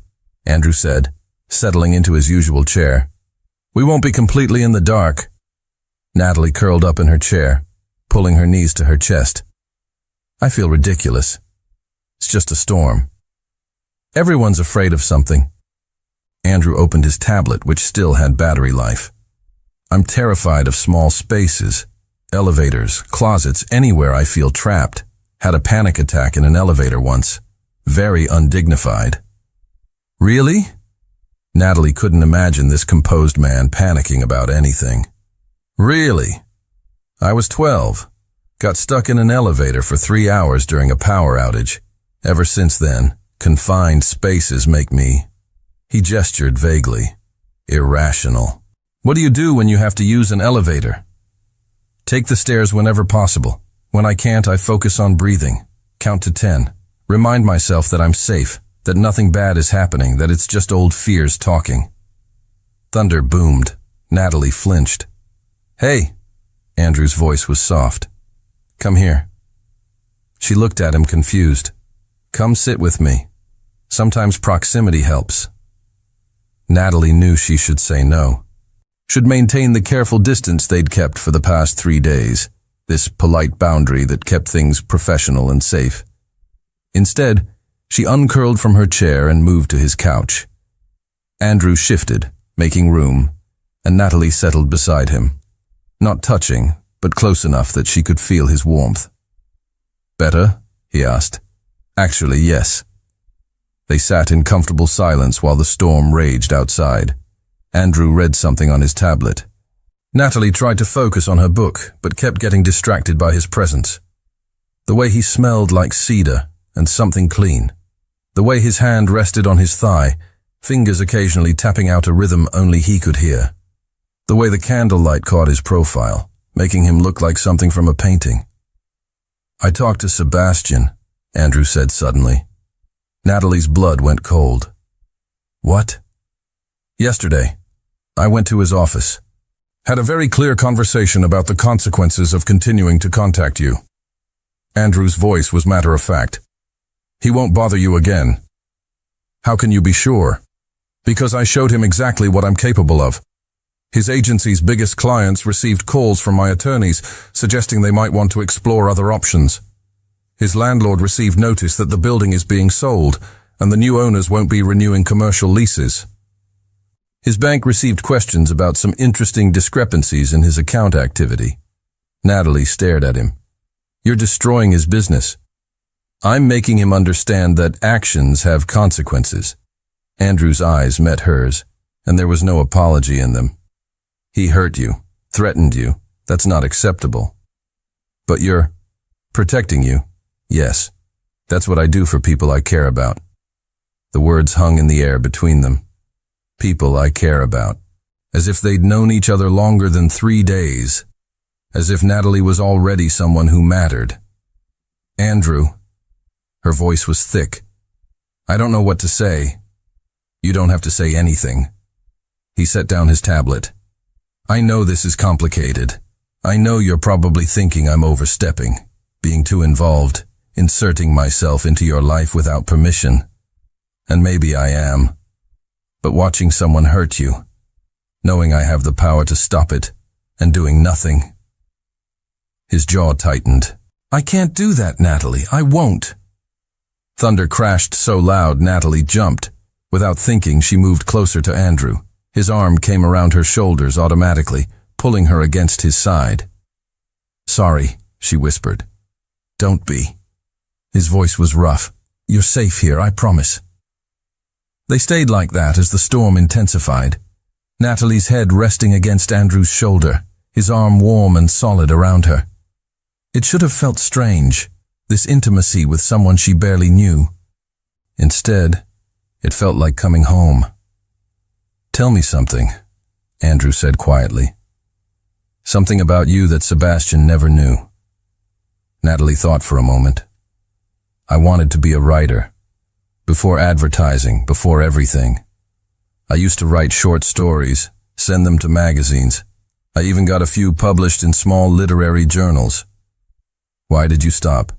[SPEAKER 1] Andrew said, settling into his usual chair. We won't be completely in the dark. Natalie curled up in her chair, pulling her knees to her chest. I feel ridiculous. It's just a storm. Everyone's afraid of something. Andrew opened his tablet, which still had battery life. I'm terrified of small spaces, elevators, closets, anywhere I feel trapped. Had a panic attack in an elevator once. Very undignified. Really? Natalie couldn't imagine this composed man panicking about anything. Really? I was 12. Got stuck in an elevator for 3 hours during a power outage. Ever since then, confined spaces make me... He gestured vaguely. Irrational. What do you do when you have to use an elevator? Take the stairs whenever possible. When I can't, I focus on breathing. Count to 10. Remind myself that I'm safe, that nothing bad is happening, that it's just old fears talking. Thunder boomed. Natalie flinched. Hey! Andrew's voice was soft. Come here. She looked at him confused. Come sit with me. Sometimes proximity helps. Natalie knew she should say no. Should maintain the careful distance they'd kept for the past 3 days, this polite boundary that kept things professional and safe. Instead, she uncurled from her chair and moved to his couch. Andrew shifted, making room, and Natalie settled beside him. Not touching, but close enough that she could feel his warmth. Better? He asked. Actually, yes. They sat in comfortable silence while the storm raged outside. Andrew read something on his tablet. Natalie tried to focus on her book, but kept getting distracted by his presence. The way he smelled like cedar and something clean. The way his hand rested on his thigh, fingers occasionally tapping out a rhythm only he could hear. The way the candlelight caught his profile, making him look like something from a painting. I talked to Sebastian, Andrew said suddenly. Natalie's blood went cold. What? Yesterday, I went to his office. Had a very clear conversation about the consequences of continuing to contact you. Andrew's voice was matter-of-fact. He won't bother you again. How can you be sure? Because I showed him exactly what I'm capable of. His agency's biggest clients received calls from my attorneys suggesting they might want to explore other options. His landlord received notice that the building is being sold and the new owners won't be renewing commercial leases. His bank received questions about some interesting discrepancies in his account activity. Natalie stared at him. You're destroying his business. I'm making him understand that actions have consequences. Andrew's eyes met hers, and there was no apology in them. He hurt you, threatened you. That's not acceptable. But you're protecting you. Yes, that's what I do for people I care about. The words hung in the air between them. People I care about. As if they'd known each other longer than 3 days. As if Natalie was already someone who mattered. Andrew. Her voice was thick. I don't know what to say. You don't have to say anything. He set down his tablet. I know this is complicated. I know you're probably thinking I'm overstepping, being too involved, inserting myself into your life without permission. And maybe I am. But watching someone hurt you, knowing I have the power to stop it, and doing nothing. His jaw tightened. I can't do that, Natalie. I won't. Thunder crashed so loud Natalie jumped. Without thinking, she moved closer to Andrew. His arm came around her shoulders automatically, pulling her against his side. Sorry, she whispered. Don't be. His voice was rough. You're safe here, I promise. They stayed like that as the storm intensified. Natalie's head resting against Andrew's shoulder, his arm warm and solid around her. It should have felt strange, this intimacy with someone she barely knew. Instead, it felt like coming home. Tell me something, Andrew said quietly. Something about you that Sebastian never knew. Natalie thought for a moment. I wanted to be a writer. Before advertising, before everything. I used to write short stories, send them to magazines. I even got a few published in small literary journals. Why did you stop?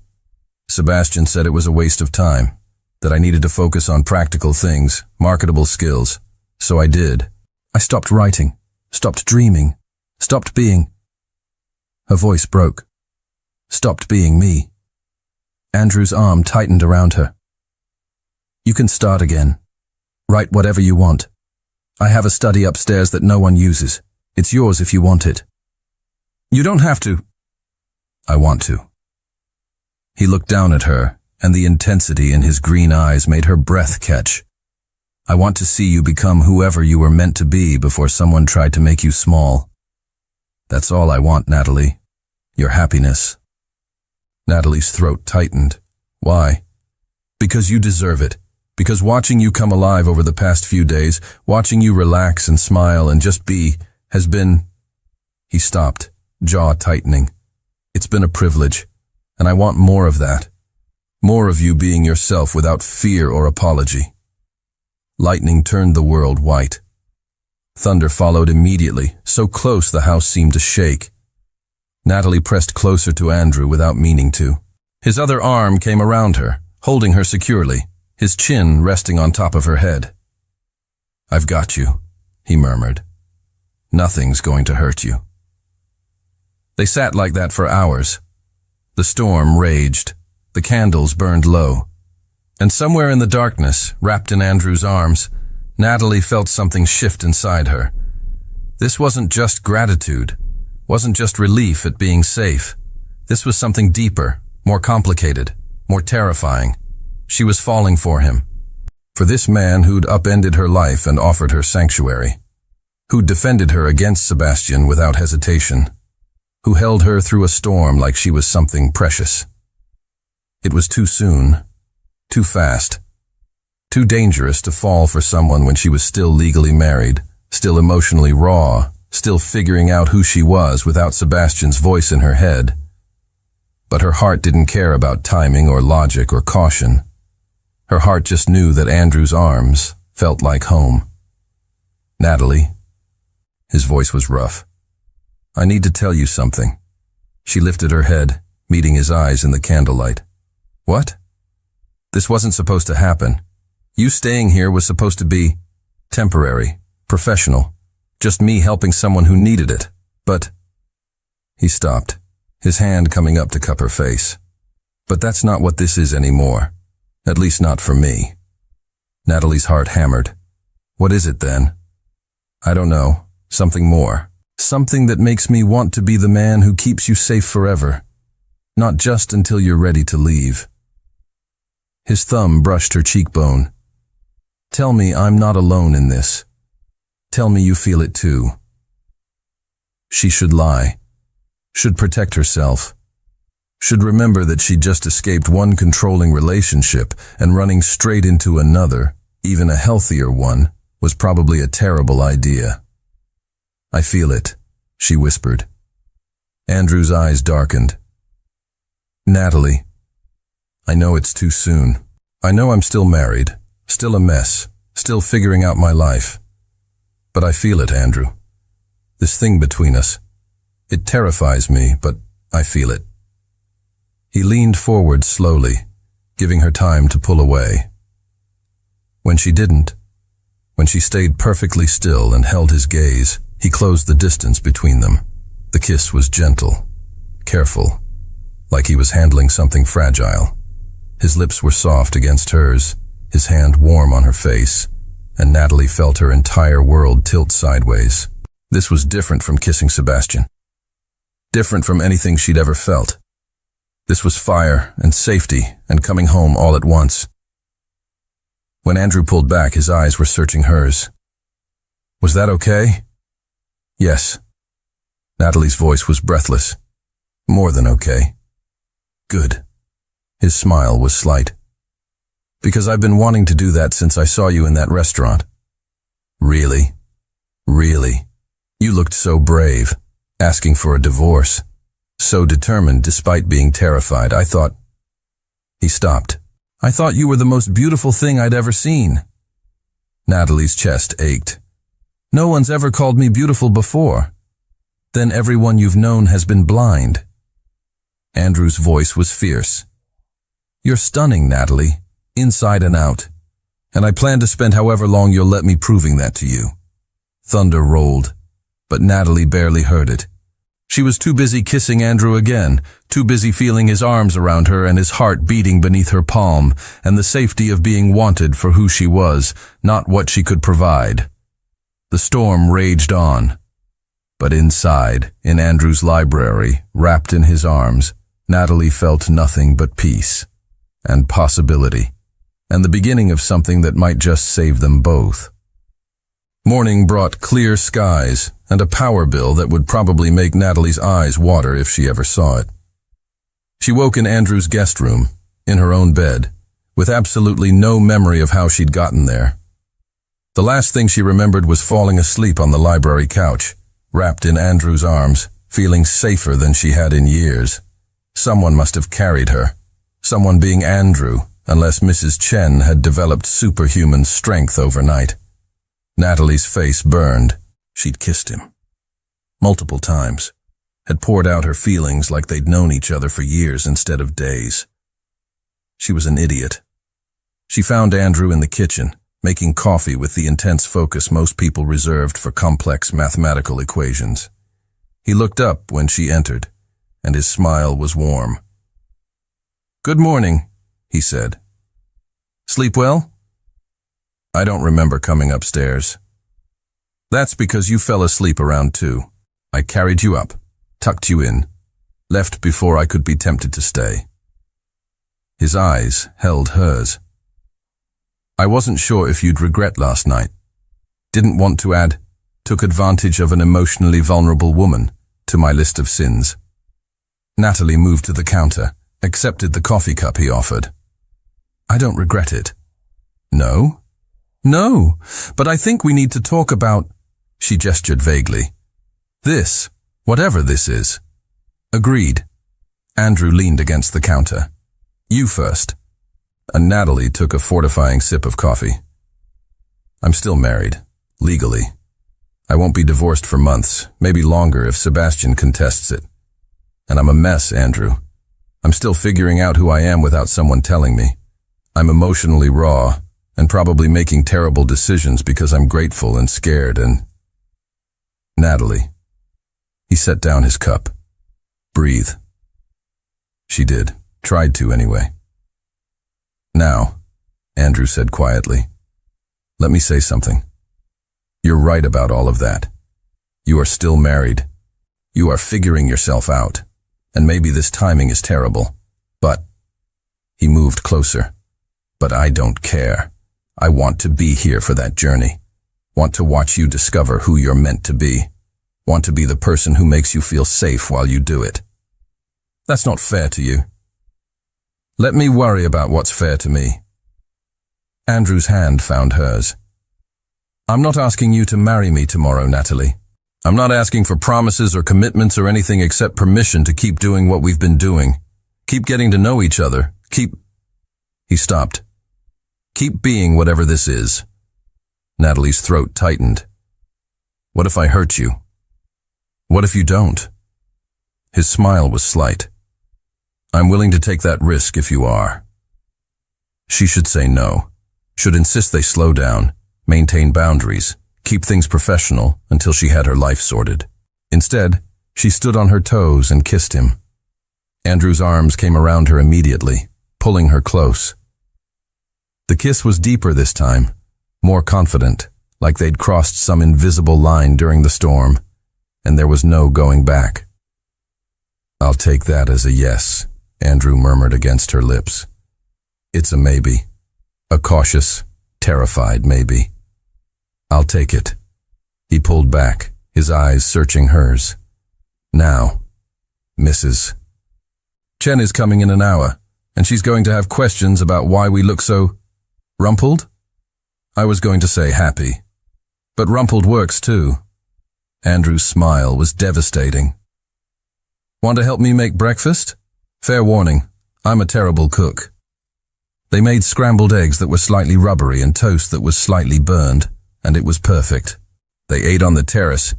[SPEAKER 1] Sebastian said it was a waste of time, that I needed to focus on practical things, marketable skills. So I did. I stopped writing, stopped dreaming, stopped being. Her voice broke. Stopped being me. Andrew's arm tightened around her. You can start again. Write whatever you want. I have a study upstairs that no one uses. It's yours if you want it. You don't have to. I want to. He looked down at her, and the intensity in his green eyes made her breath catch. I want to see you become whoever you were meant to be before someone tried to make you small. That's all I want, Natalie. Your happiness. Natalie's throat tightened. Why? Because you deserve it. Because watching you come alive over the past few days, watching you relax and smile and just be, has been... He stopped, jaw tightening. It's been a privilege, and I want more of that. More of you being yourself without fear or apology. Lightning turned the world white. Thunder followed immediately, so close the house seemed to shake. Natalie pressed closer to Andrew without meaning to. His other arm came around her, holding her securely, his chin resting on top of her head. I've got you, he murmured. Nothing's going to hurt you. They sat like that for hours. The storm raged. The candles burned low. And somewhere in the darkness, wrapped in Andrew's arms, Natalie felt something shift inside her. This wasn't just gratitude, wasn't just relief at being safe. This was something deeper, more complicated, more terrifying. She was falling for him. For this man who'd upended her life and offered her sanctuary. Who'd defended her against Sebastian without hesitation. Who held her through a storm like she was something precious. It was too soon. Too fast. Too dangerous to fall for someone when she was still legally married, still emotionally raw, still figuring out who she was without Sebastian's voice in her head. But her heart didn't care about timing or logic or caution. Her heart just knew that Andrew's arms felt like home. Natalie. His voice was rough. I need to tell you something. She lifted her head, meeting his eyes in the candlelight. What? This wasn't supposed to happen. You staying here was supposed to be temporary, professional, just me helping someone who needed it. But... He stopped, his hand coming up to cup her face. But that's not what this is anymore. At least not for me. Natalie's heart hammered. What is it then? I don't know. Something more. Something that makes me want to be the man who keeps you safe forever. Not just until you're ready to leave. His thumb brushed her cheekbone. Tell me I'm not alone in this. Tell me you feel it too. She should lie. Should protect herself. Should remember that she'd just escaped one controlling relationship and running straight into another, even a healthier one, was probably a terrible idea. I feel it, she whispered. Andrew's eyes darkened. Natalie, I know it's too soon. I know I'm still married, still a mess, still figuring out my life. But I feel it, Andrew. This thing between us. It terrifies me, but I feel it. He leaned forward slowly, giving her time to pull away. When she didn't, when she stayed perfectly still and held his gaze, he closed the distance between them. The kiss was gentle, careful, like he was handling something fragile. His lips were soft against hers, his hand warm on her face, and Natalie felt her entire world tilt sideways. This was different from kissing Sebastian. Different from anything she'd ever felt. This was fire and safety and coming home all at once. When Andrew pulled back, his eyes were searching hers. Was that okay? Yes. Natalie's voice was breathless. More than okay. Good. His smile was slight. Because I've been wanting to do that since I saw you in that restaurant. Really? Really? You looked so brave, asking for a divorce. so determined despite being terrified. I thought... He stopped. I thought you were the most beautiful thing I'd ever seen. Natalie's chest ached. No one's ever called me beautiful before. Then everyone you've known has been blind. Andrew's voice was fierce. You're stunning, Natalie, inside and out. And I plan to spend however long you'll let me proving that to you. Thunder rolled, but Natalie barely heard it. She was too busy kissing Andrew again, too busy feeling his arms around her and his heart beating beneath her palm, and the safety of being wanted for who she was, not what she could provide. The storm raged on. But inside, in Andrew's library, wrapped in his arms, Natalie felt nothing but peace and possibility, and the beginning of something that might just save them both. Morning brought clear skies and a power bill that would probably make Natalie's eyes water if she ever saw it. She woke in Andrew's guest room, in her own bed, with absolutely no memory of how she'd gotten there. The last thing she remembered was falling asleep on the library couch, wrapped in Andrew's arms, feeling safer than she had in years. Someone must have carried her. Someone being Andrew, unless Mrs. Chen had developed superhuman strength overnight. Natalie's face burned. She'd kissed him. Multiple times. Had poured out her feelings like they'd known each other for years instead of days. She was an idiot. She found Andrew in the kitchen, making coffee with the intense focus most people reserved for complex mathematical equations. He looked up when she entered, and his smile was warm. "Good morning," he said. "Sleep well?" "I don't remember coming upstairs." "That's because you fell asleep around 2. I carried you up, tucked you in, left before I could be tempted to stay." His eyes held hers. "I wasn't sure if you'd regret last night. Didn't want to add, took advantage of an emotionally vulnerable woman to my list of sins." Natalie moved to the counter, accepted the coffee cup he offered. "I don't regret it." "No?" "No, but I think we need to talk about..." She gestured vaguely. "This, whatever this is." "Agreed." Andrew leaned against the counter. "You first." And Natalie took a fortifying sip of coffee. "I'm still married, legally. I won't be divorced for months, maybe longer if Sebastian contests it. And I'm a mess, Andrew. I'm still figuring out who I am without someone telling me. I'm emotionally raw, and probably making terrible decisions because I'm grateful and scared and..." "Natalie." He set down his cup. "Breathe." She did, tried to anyway. "Now," Andrew said quietly, "let me say something. You're right about all of that. You are still married. You are figuring yourself out. And maybe this timing is terrible. But..." He moved closer. "But I don't care. I want to be here for that journey. Want to watch you discover who you're meant to be. Want to be the person who makes you feel safe while you do it. That's not fair to you. Let me worry about what's fair to me." Andrew's hand found hers. "I'm not asking you to marry me tomorrow, Natalie. I'm not asking for promises or commitments or anything except permission to keep doing what we've been doing. Keep getting to know each other. Keep..." He stopped. "Keep being whatever this is." Natalie's throat tightened. "What if I hurt you? What if you don't?" His smile was slight. "I'm willing to take that risk if you are." She should say no. Should insist they slow down, maintain boundaries, keep things professional until she had her life sorted. Instead, she stood on her toes and kissed him. Andrew's arms came around her immediately, pulling her close. The kiss was deeper this time, more confident, like they'd crossed some invisible line during the storm, and there was no going back. "I'll take that as a yes," Andrew murmured against her lips. "It's a maybe. A cautious, terrified maybe. I'll take it." He pulled back, his eyes searching hers. "Now, Mrs. Chen is coming in an hour, and she's going to have questions about why we look so rumpled? I was going to say happy. But rumpled works too." Andrew's smile was devastating. Want to help me make breakfast? Fair warning, I'm a terrible cook. They made scrambled eggs that were slightly rubbery and toast that was slightly burned, and it was perfect. They ate on the terrace,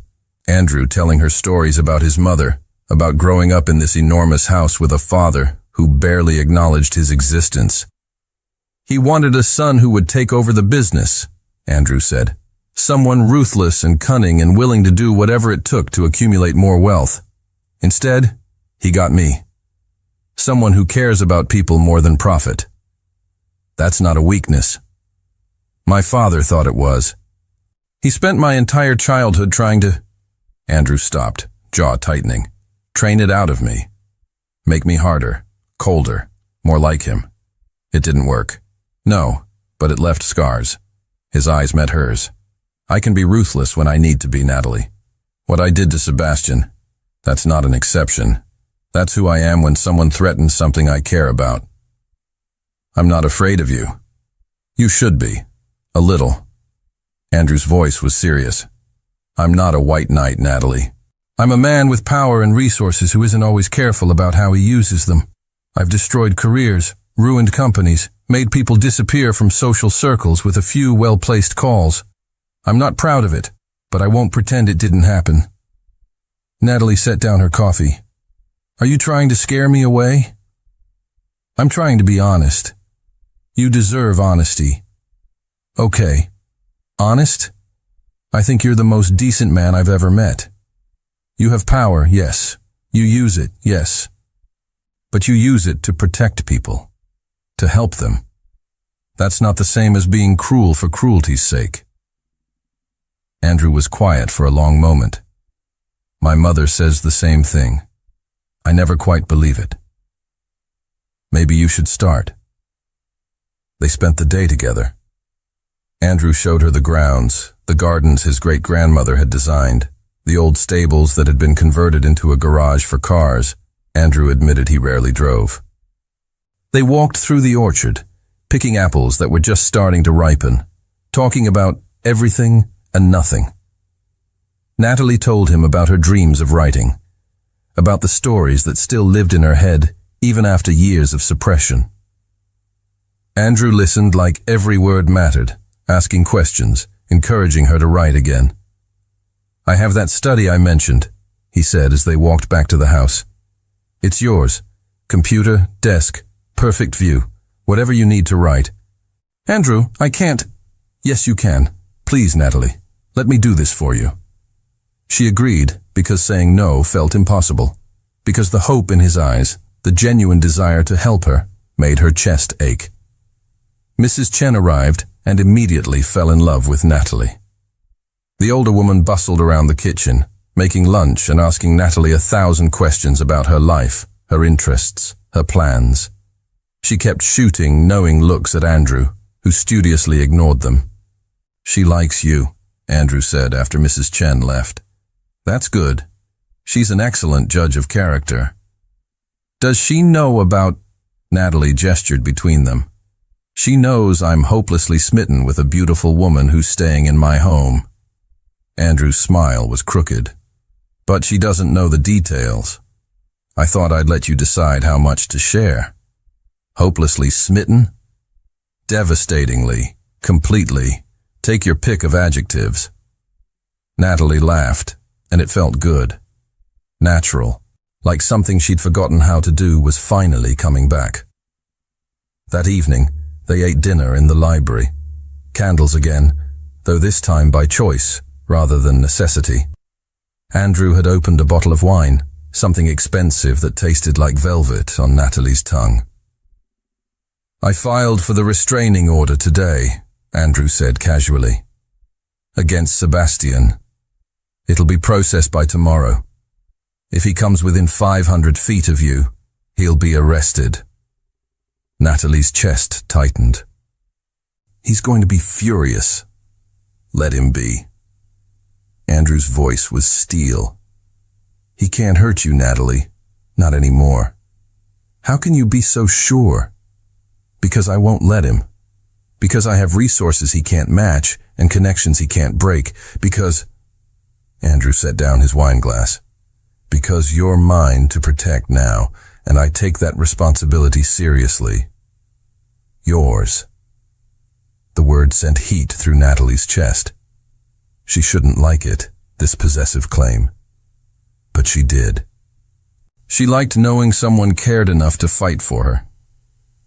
[SPEAKER 1] Andrew telling her stories about his mother, about growing up in this enormous house with a father who barely acknowledged his existence. He wanted a son who would take over the business, Andrew said. Someone ruthless and cunning and willing to do whatever it took to accumulate more wealth. Instead, he got me. Someone who cares about people more than profit. That's not a weakness. My father thought it was. He spent my entire childhood trying to... Andrew stopped, jaw tightening. Train it out of me. Make me harder, colder, more like him. It didn't work. No, but it left scars. His eyes met hers. I can be ruthless when I need to be, Natalie. What I did to Sebastian, that's not an exception. That's who I am when someone threatens something I care about. I'm not afraid of you. You should be. A little. Andrew's voice was serious. I'm not a white knight, Natalie. I'm a man with power and resources who isn't always careful about how he uses them. I've destroyed careers, ruined companies, made people disappear from social circles with a few well-placed calls. I'm not proud of it, but I won't pretend it didn't happen. Natalie set down her coffee. Are you trying to scare me away? I'm trying to be honest. You deserve honesty. Okay. Honest? I think you're the most decent man I've ever met. You have power, yes. You use it, yes. But you use it to protect people, to help them. That's not the same as being cruel for cruelty's sake. Andrew was quiet for a long moment. My mother says the same thing. I never quite believe it. Maybe you should start. They spent the day together. Andrew showed her the grounds, the gardens his great-grandmother had designed, the old stables that had been converted into a garage for cars. Andrew admitted he rarely drove. They walked through the orchard, picking apples that were just starting to ripen, talking about everything and nothing. Natalie told him about her dreams of writing, about the stories that still lived in her head even after years of suppression. Andrew listened like every word mattered, asking questions, encouraging her to write again. I have that study I mentioned, he said as they walked back to the house. It's yours. Computer, desk, perfect view, whatever you need to write. Andrew, I can't. Yes, you can. Please, Natalie, let me do this for you. She agreed because saying no felt impossible, because the hope in his eyes, the genuine desire to help her, made her chest ache. Mrs. Chen arrived and immediately fell in love with Natalie. The older woman bustled around the kitchen, making lunch and asking Natalie 1,000 questions about her life, her interests, her plans. She kept shooting knowing looks at Andrew, who studiously ignored them. She likes you, Andrew said after Mrs. Chen left. That's good. She's an excellent judge of character. Does she know about... Natalie gestured between them. She knows I'm hopelessly smitten with a beautiful woman who's staying in my home. Andrew's smile was crooked. But she doesn't know the details. I thought I'd let you decide how much to share. Hopelessly smitten? Devastatingly, completely. Take your pick of adjectives. Natalie laughed, and it felt good. Natural, like something she'd forgotten how to do was finally coming back. That evening, they ate dinner in the library. Candles again, though this time by choice rather than necessity. Andrew had opened a bottle of wine, something expensive that tasted like velvet on Natalie's tongue. I filed for the restraining order today, Andrew said casually. Against Sebastian. It'll be processed by tomorrow. If he comes within 500 feet of you, he'll be arrested. Natalie's chest tightened. He's going to be furious. Let him be. Andrew's voice was steel. He can't hurt you, Natalie. Not anymore. How can you be so sure? Because I won't let him. Because I have resources he can't match and connections he can't break. Because... Andrew set down his wine glass. Because you're mine to protect now, and I take that responsibility seriously. Yours. The word sent heat through Natalie's chest. She shouldn't like it, this possessive claim. But she did. She liked knowing someone cared enough to fight for her.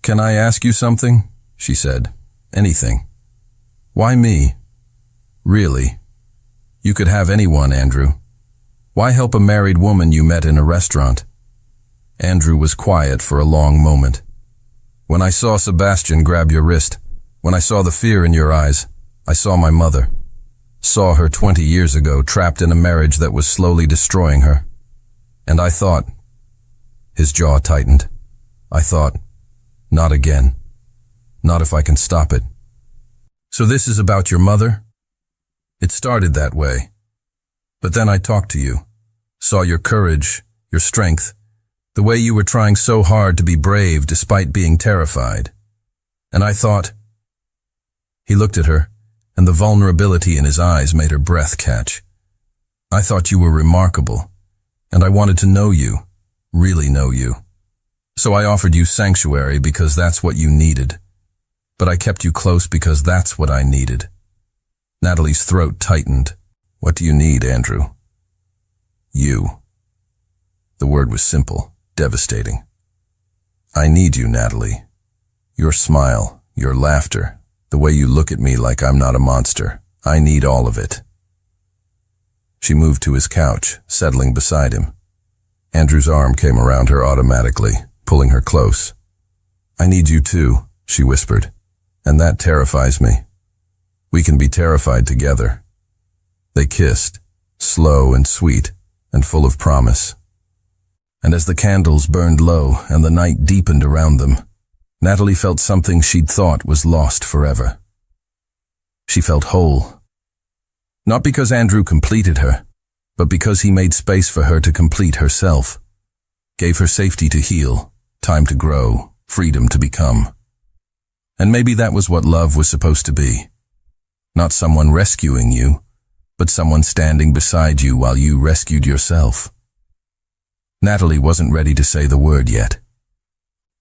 [SPEAKER 1] "Can I ask you something?" she said. "Anything." "Why me?" "Really? You could have anyone, Andrew. Why help a married woman you met in a restaurant?" Andrew was quiet for a long moment. "When I saw Sebastian grab your wrist, when I saw the fear in your eyes, I saw my mother. Saw her 20 years ago, trapped in a marriage that was slowly destroying her. And I thought," his jaw tightened, "I thought, not again. Not if I can stop it." "So this is about your mother?" "It started that way. But then I talked to you, saw your courage, your strength, the way you were trying so hard to be brave despite being terrified. And I thought..." He looked at her, and the vulnerability in his eyes made her breath catch. "I thought you were remarkable, and I wanted to know you, really know you. So I offered you sanctuary because that's what you needed. But I kept you close because that's what I needed." Natalie's throat tightened. "What do you need, Andrew?" "You." The word was simple, devastating. "I need you, Natalie. Your smile, your laughter, the way you look at me like I'm not a monster. I need all of it." She moved to his couch, settling beside him. Andrew's arm came around her automatically, pulling her close. "I need you too," she whispered, "and that terrifies me. We can be terrified together." They kissed, slow and sweet, and full of promise. And as the candles burned low and the night deepened around them, Natalie felt something she'd thought was lost forever. She felt whole. Not because Andrew completed her, but because he made space for her to complete herself. Gave her safety to heal, time to grow, freedom to become. And maybe that was what love was supposed to be. Not someone rescuing you, but someone standing beside you while you rescued yourself. Natalie wasn't ready to say the word yet.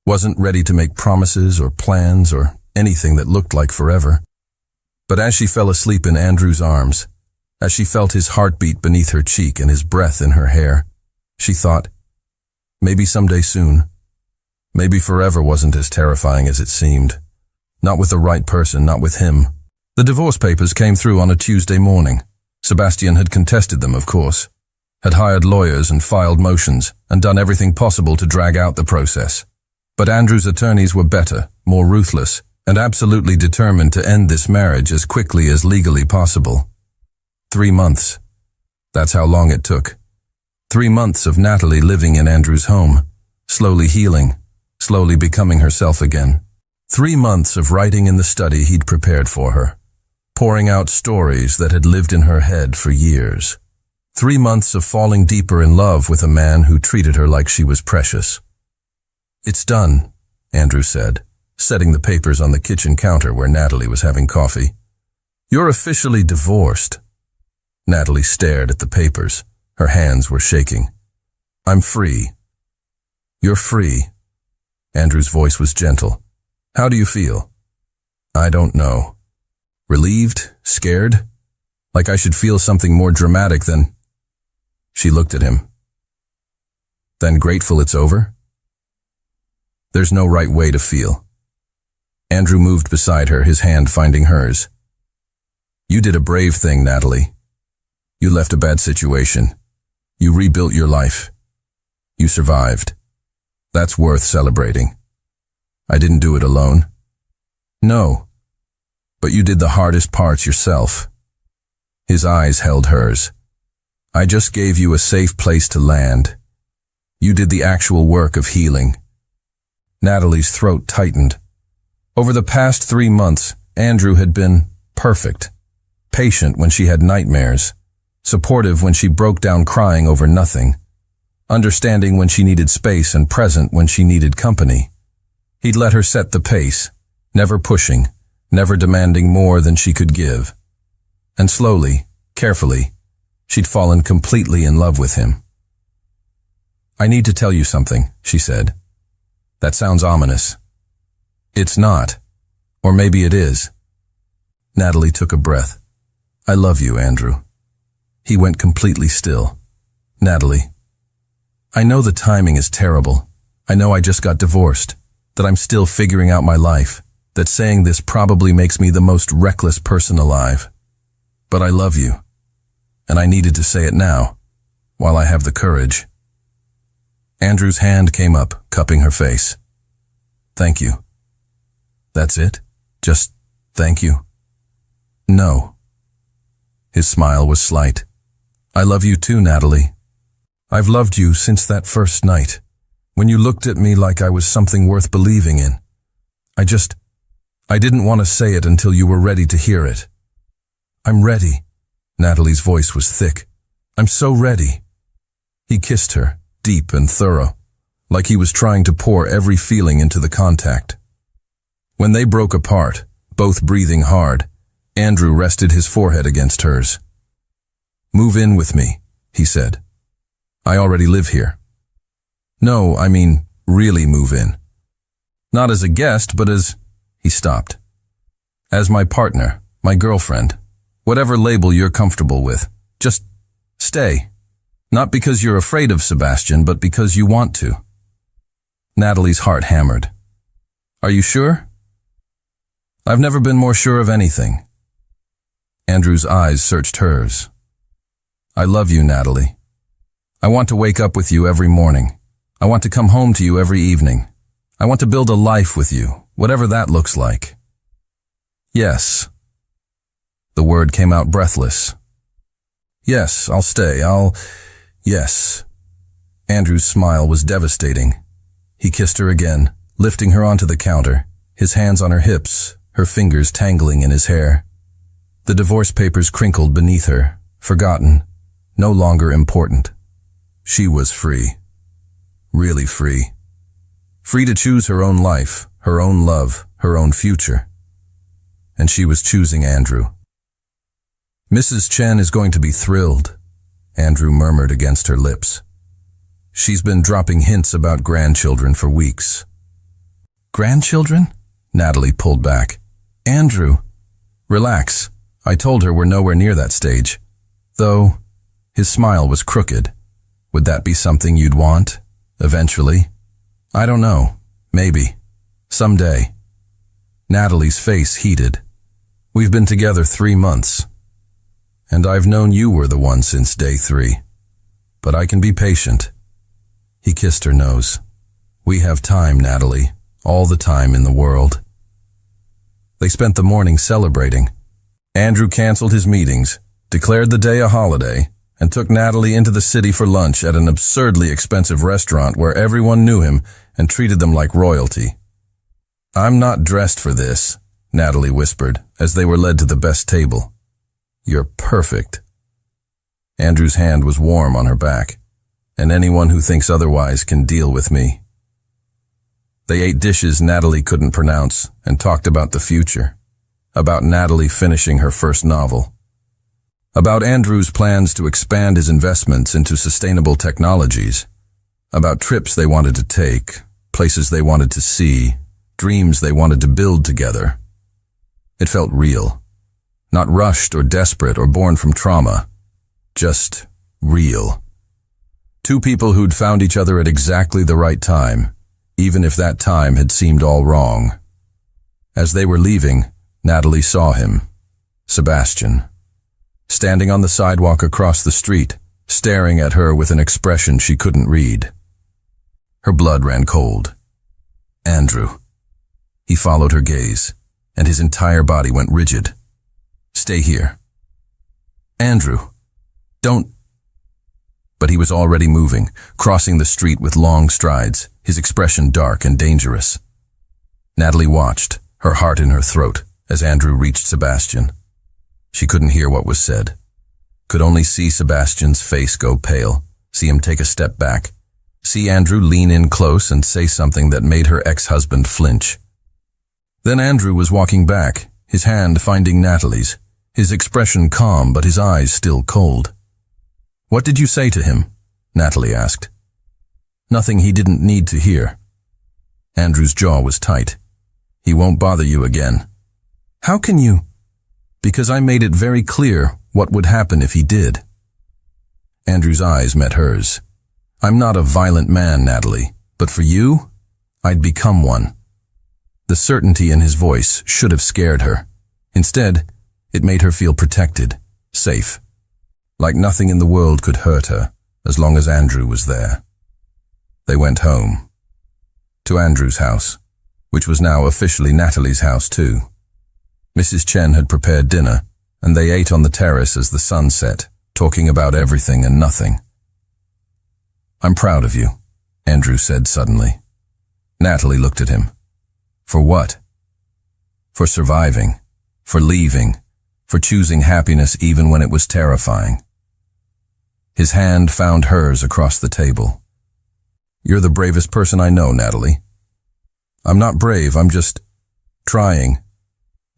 [SPEAKER 1] Wasn't ready to make promises or plans or anything that looked like forever. But as she fell asleep in Andrew's arms, as she felt his heartbeat beneath her cheek and his breath in her hair, she thought, maybe someday soon. Maybe forever wasn't as terrifying as it seemed. Not with the right person, not with him. The divorce papers came through on a Tuesday morning. Sebastian had contested them, of course. Had hired lawyers and filed motions and done everything possible to drag out the process. But Andrew's attorneys were better, more ruthless, and absolutely determined to end this marriage as quickly as legally possible. 3 months. That's how long it took. 3 months of Natalie living in Andrew's home, slowly healing, slowly becoming herself again. 3 months of writing in the study he'd prepared for her, pouring out stories that had lived in her head for years. 3 months of falling deeper in love with a man who treated her like she was precious. "It's done," Andrew said, setting the papers on the kitchen counter where Natalie was having coffee. "You're officially divorced." Natalie stared at the papers. Her hands were shaking. "I'm free." "You're free." Andrew's voice was gentle. "How do you feel?" "I don't know." "Relieved? Scared? Like I should feel something more dramatic than..." She looked at him. "Then grateful it's over?" "There's no right way to feel." Andrew moved beside her, his hand finding hers. "You did a brave thing, Natalie. You left a bad situation. You rebuilt your life. You survived. That's worth celebrating. I didn't do it alone." "No, but you did the hardest parts yourself." His eyes held hers. "I just gave you a safe place to land. You did the actual work of healing." Natalie's throat tightened. Over the past 3 months, Andrew had been perfect. Patient when she had nightmares. Supportive when she broke down crying over nothing. Understanding when she needed space and present when she needed company. He'd let her set the pace, never pushing, never demanding more than she could give. And slowly, carefully, she'd fallen completely in love with him. I need to tell you something, she said. That sounds ominous. It's not. Or maybe it is. Natalie took a breath. I love you, Andrew. He went completely still. Natalie, I know the timing is terrible. I know I just got divorced, that I'm still figuring out my life, that saying this probably makes me the most reckless person alive. But I love you, and I needed to say it now, while I have the courage. Andrew's hand came up, cupping her face. Thank you. That's it? Just thank you? No. His smile was slight. I love you too, Natalie. I've loved you since that first night, when you looked at me like I was something worth believing in. I didn't want to say it until you were ready to hear it. I'm ready. Natalie's voice was thick. I'm so ready. He kissed her, deep and thorough, like he was trying to pour every feeling into the contact. When they broke apart, both breathing hard, Andrew rested his forehead against hers. Move in with me, he said. I already live here. No, I mean, really move in. Not as a guest, but as... He stopped. As my partner, my girlfriend, whatever label you're comfortable with. Just stay. Not because you're afraid of Sebastian, but because you want to. Natalie's heart hammered. Are you sure? I've never been more sure of anything. Andrew's eyes searched hers. I love you, Natalie. I want to wake up with you every morning. I want to come home to you every evening. I want to build a life with you, whatever that looks like. Yes. The word came out breathless. Yes, I'll stay. Yes. Andrew's smile was devastating. He kissed her again, lifting her onto the counter, his hands on her hips, her fingers tangling in his hair. The divorce papers crinkled beneath her, forgotten, no longer important. She was free. Really free. Free to choose her own life, her own love, her own future. And she was choosing Andrew. Mrs. Chen is going to be thrilled, Andrew murmured against her lips. She's been dropping hints about grandchildren for weeks. Grandchildren? Natalie pulled back. Andrew. Relax. I told her we're nowhere near that stage. Though, his smile was crooked. Would that be something you'd want? Eventually? I don't know. Maybe. Someday. Natalie's face heated. We've been together 3 months. And I've known you were the one since day 3. But I can be patient. He kissed her nose. We have time, Natalie. All the time in the world. They spent the morning celebrating. Andrew canceled his meetings, declared the day a holiday, and took Natalie into the city for lunch at an absurdly expensive restaurant where everyone knew him and treated them like royalty. I'm not dressed for this, Natalie whispered as they were led to the best table. You're perfect. Andrew's hand was warm on her back, and anyone who thinks otherwise can deal with me. They ate dishes Natalie couldn't pronounce and talked about the future, about Natalie finishing her first novel, about Andrew's plans to expand his investments into sustainable technologies, about trips they wanted to take, places they wanted to see, dreams they wanted to build together. It felt real, not rushed or desperate or born from trauma, just real. Two people who'd found each other at exactly the right time, even if that time had seemed all wrong. As they were leaving, Natalie saw him, Sebastian, standing on the sidewalk across the street, staring at her with an expression she couldn't read. Her blood ran cold. Andrew. He followed her gaze, and his entire body went rigid. Stay here. Andrew, don't... But he was already moving, crossing the street with long strides, his expression dark and dangerous. Natalie watched, her heart in her throat, as Andrew reached Sebastian. She couldn't hear what was said. Could only see Sebastian's face go pale, see him take a step back, see Andrew lean in close and say something that made her ex-husband flinch. Then Andrew was walking back, his hand finding Natalie's, his expression calm but his eyes still cold. What did you say to him? Natalie asked. Nothing he didn't need to hear. Andrew's jaw was tight. He won't bother you again. How can you? Because I made it very clear what would happen if he did. Andrew's eyes met hers. I'm not a violent man, Natalie, but for you, I'd become one. The certainty in his voice should have scared her. Instead, it made her feel protected, safe. Like nothing in the world could hurt her, as long as Andrew was there. They went home. To Andrew's house, which was now officially Natalie's house too. Mrs. Chen had prepared dinner, and they ate on the terrace as the sun set, talking about everything and nothing. I'm proud of you, Andrew said suddenly. Natalie looked at him. For what? For surviving, for leaving, for choosing happiness even when it was terrifying. His hand found hers across the table. You're the bravest person I know, Natalie. I'm not brave, I'm just trying.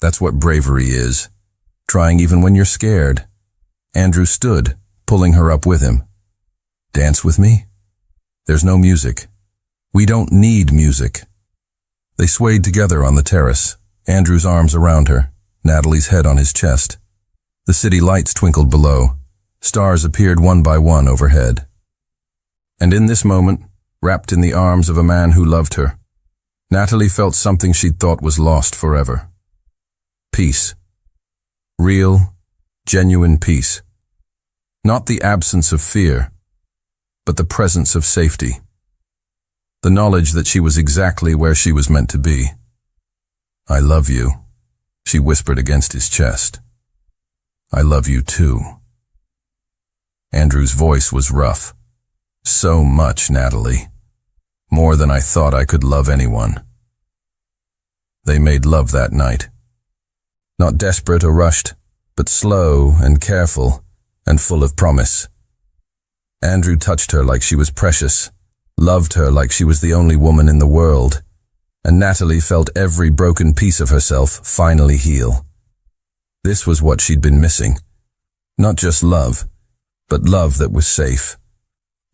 [SPEAKER 1] That's what bravery is. Trying even when you're scared. Andrew stood, pulling her up with him. Dance with me? There's no music. We don't need music. They swayed together on the terrace, Andrew's arms around her, Natalie's head on his chest. The city lights twinkled below. Stars appeared one by one overhead. And in this moment, wrapped in the arms of a man who loved her, Natalie felt something she'd thought was lost forever. Peace. Real, genuine peace. Not the absence of fear, but the presence of safety. The knowledge that she was exactly where she was meant to be. I love you, she whispered against his chest. I love you too. Andrew's voice was rough. So much, Natalie. More than I thought I could love anyone. They made love that night. Not desperate or rushed, but slow and careful and full of promise. Andrew touched her like she was precious, loved her like she was the only woman in the world, and Natalie felt every broken piece of herself finally heal. This was what she'd been missing. Not just love, but love that was safe.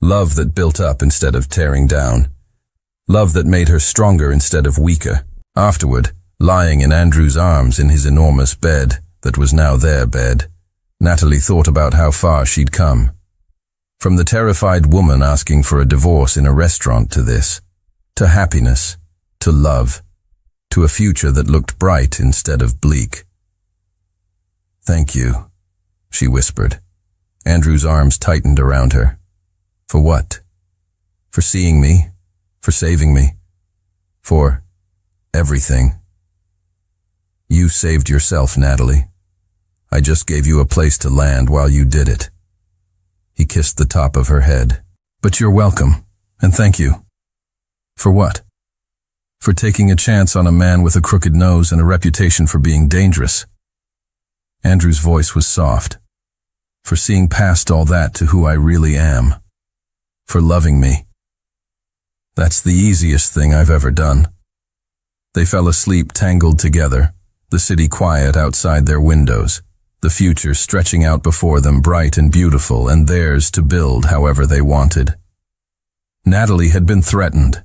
[SPEAKER 1] Love that built up instead of tearing down. Love that made her stronger instead of weaker. Afterward, lying in Andrew's arms in his enormous bed that was now their bed, Natalie thought about how far she'd come. From the terrified woman asking for a divorce in a restaurant to this, to happiness, to love, to a future that looked bright instead of bleak. Thank you, she whispered. Andrew's arms tightened around her. For what? For seeing me, for saving me, for everything. You saved yourself, Natalie. I just gave you a place to land while you did it. He kissed the top of her head. But you're welcome, and thank you. For what? For taking a chance on a man with a crooked nose and a reputation for being dangerous. Andrew's voice was soft. For seeing past all that to who I really am. For loving me. That's the easiest thing I've ever done. They fell asleep tangled together, the city quiet outside their windows, the future stretching out before them bright and beautiful and theirs to build however they wanted. Natalie had been threatened,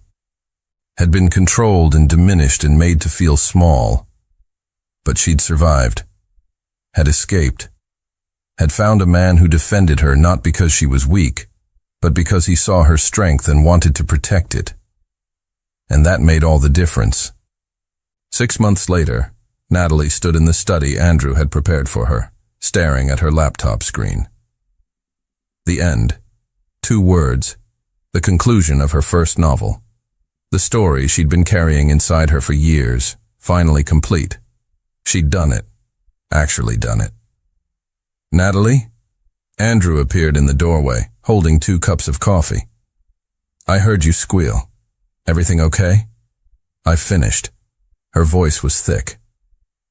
[SPEAKER 1] had been controlled and diminished and made to feel small. But she'd survived, had escaped, had found a man who defended her not because she was weak, but because he saw her strength and wanted to protect it. And that made all the difference. 6 months later, Natalie stood in the study Andrew had prepared for her, staring at her laptop screen. The end. 2 words. The conclusion of her first novel. The story she'd been carrying inside her for years, finally complete. She'd done it. Actually done it. Natalie? Andrew appeared in the doorway, holding 2 cups of coffee. I heard you squeal. Everything okay? I finished. Her voice was thick.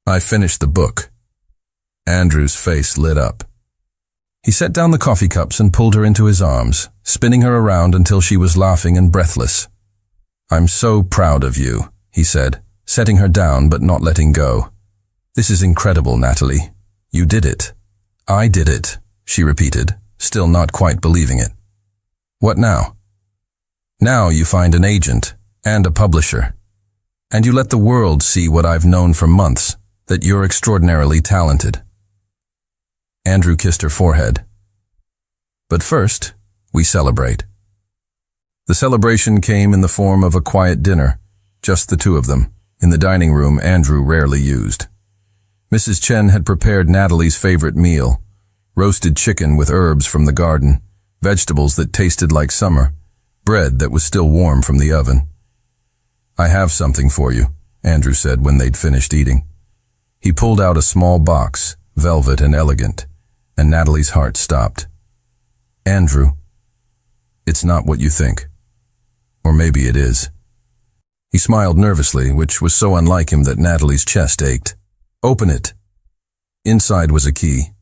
[SPEAKER 1] I finished the book. Andrew's face lit up. He set down the coffee cups and pulled her into his arms, spinning her around until she was laughing and breathless. I'm so proud of you, he said, setting her down but not letting go. This is incredible, Natalie. You did it. I did it, she repeated, still not quite believing it. What now? Now you find an agent and a publisher. And you let the world see what I've known for months, that you're extraordinarily talented. Andrew kissed her forehead. But first, we celebrate. The celebration came in the form of a quiet dinner, just the two of them, in the dining room Andrew rarely used. Mrs. Chen had prepared Natalie's favorite meal, roasted chicken with herbs from the garden, vegetables that tasted like summer, bread that was still warm from the oven. "I have something for you," Andrew said when they'd finished eating. He pulled out a small box, velvet and elegant, and Natalie's heart stopped. "Andrew, it's not what you think. Or maybe it is." He smiled nervously, which was so unlike him that Natalie's chest ached. "Open it." Inside was a key.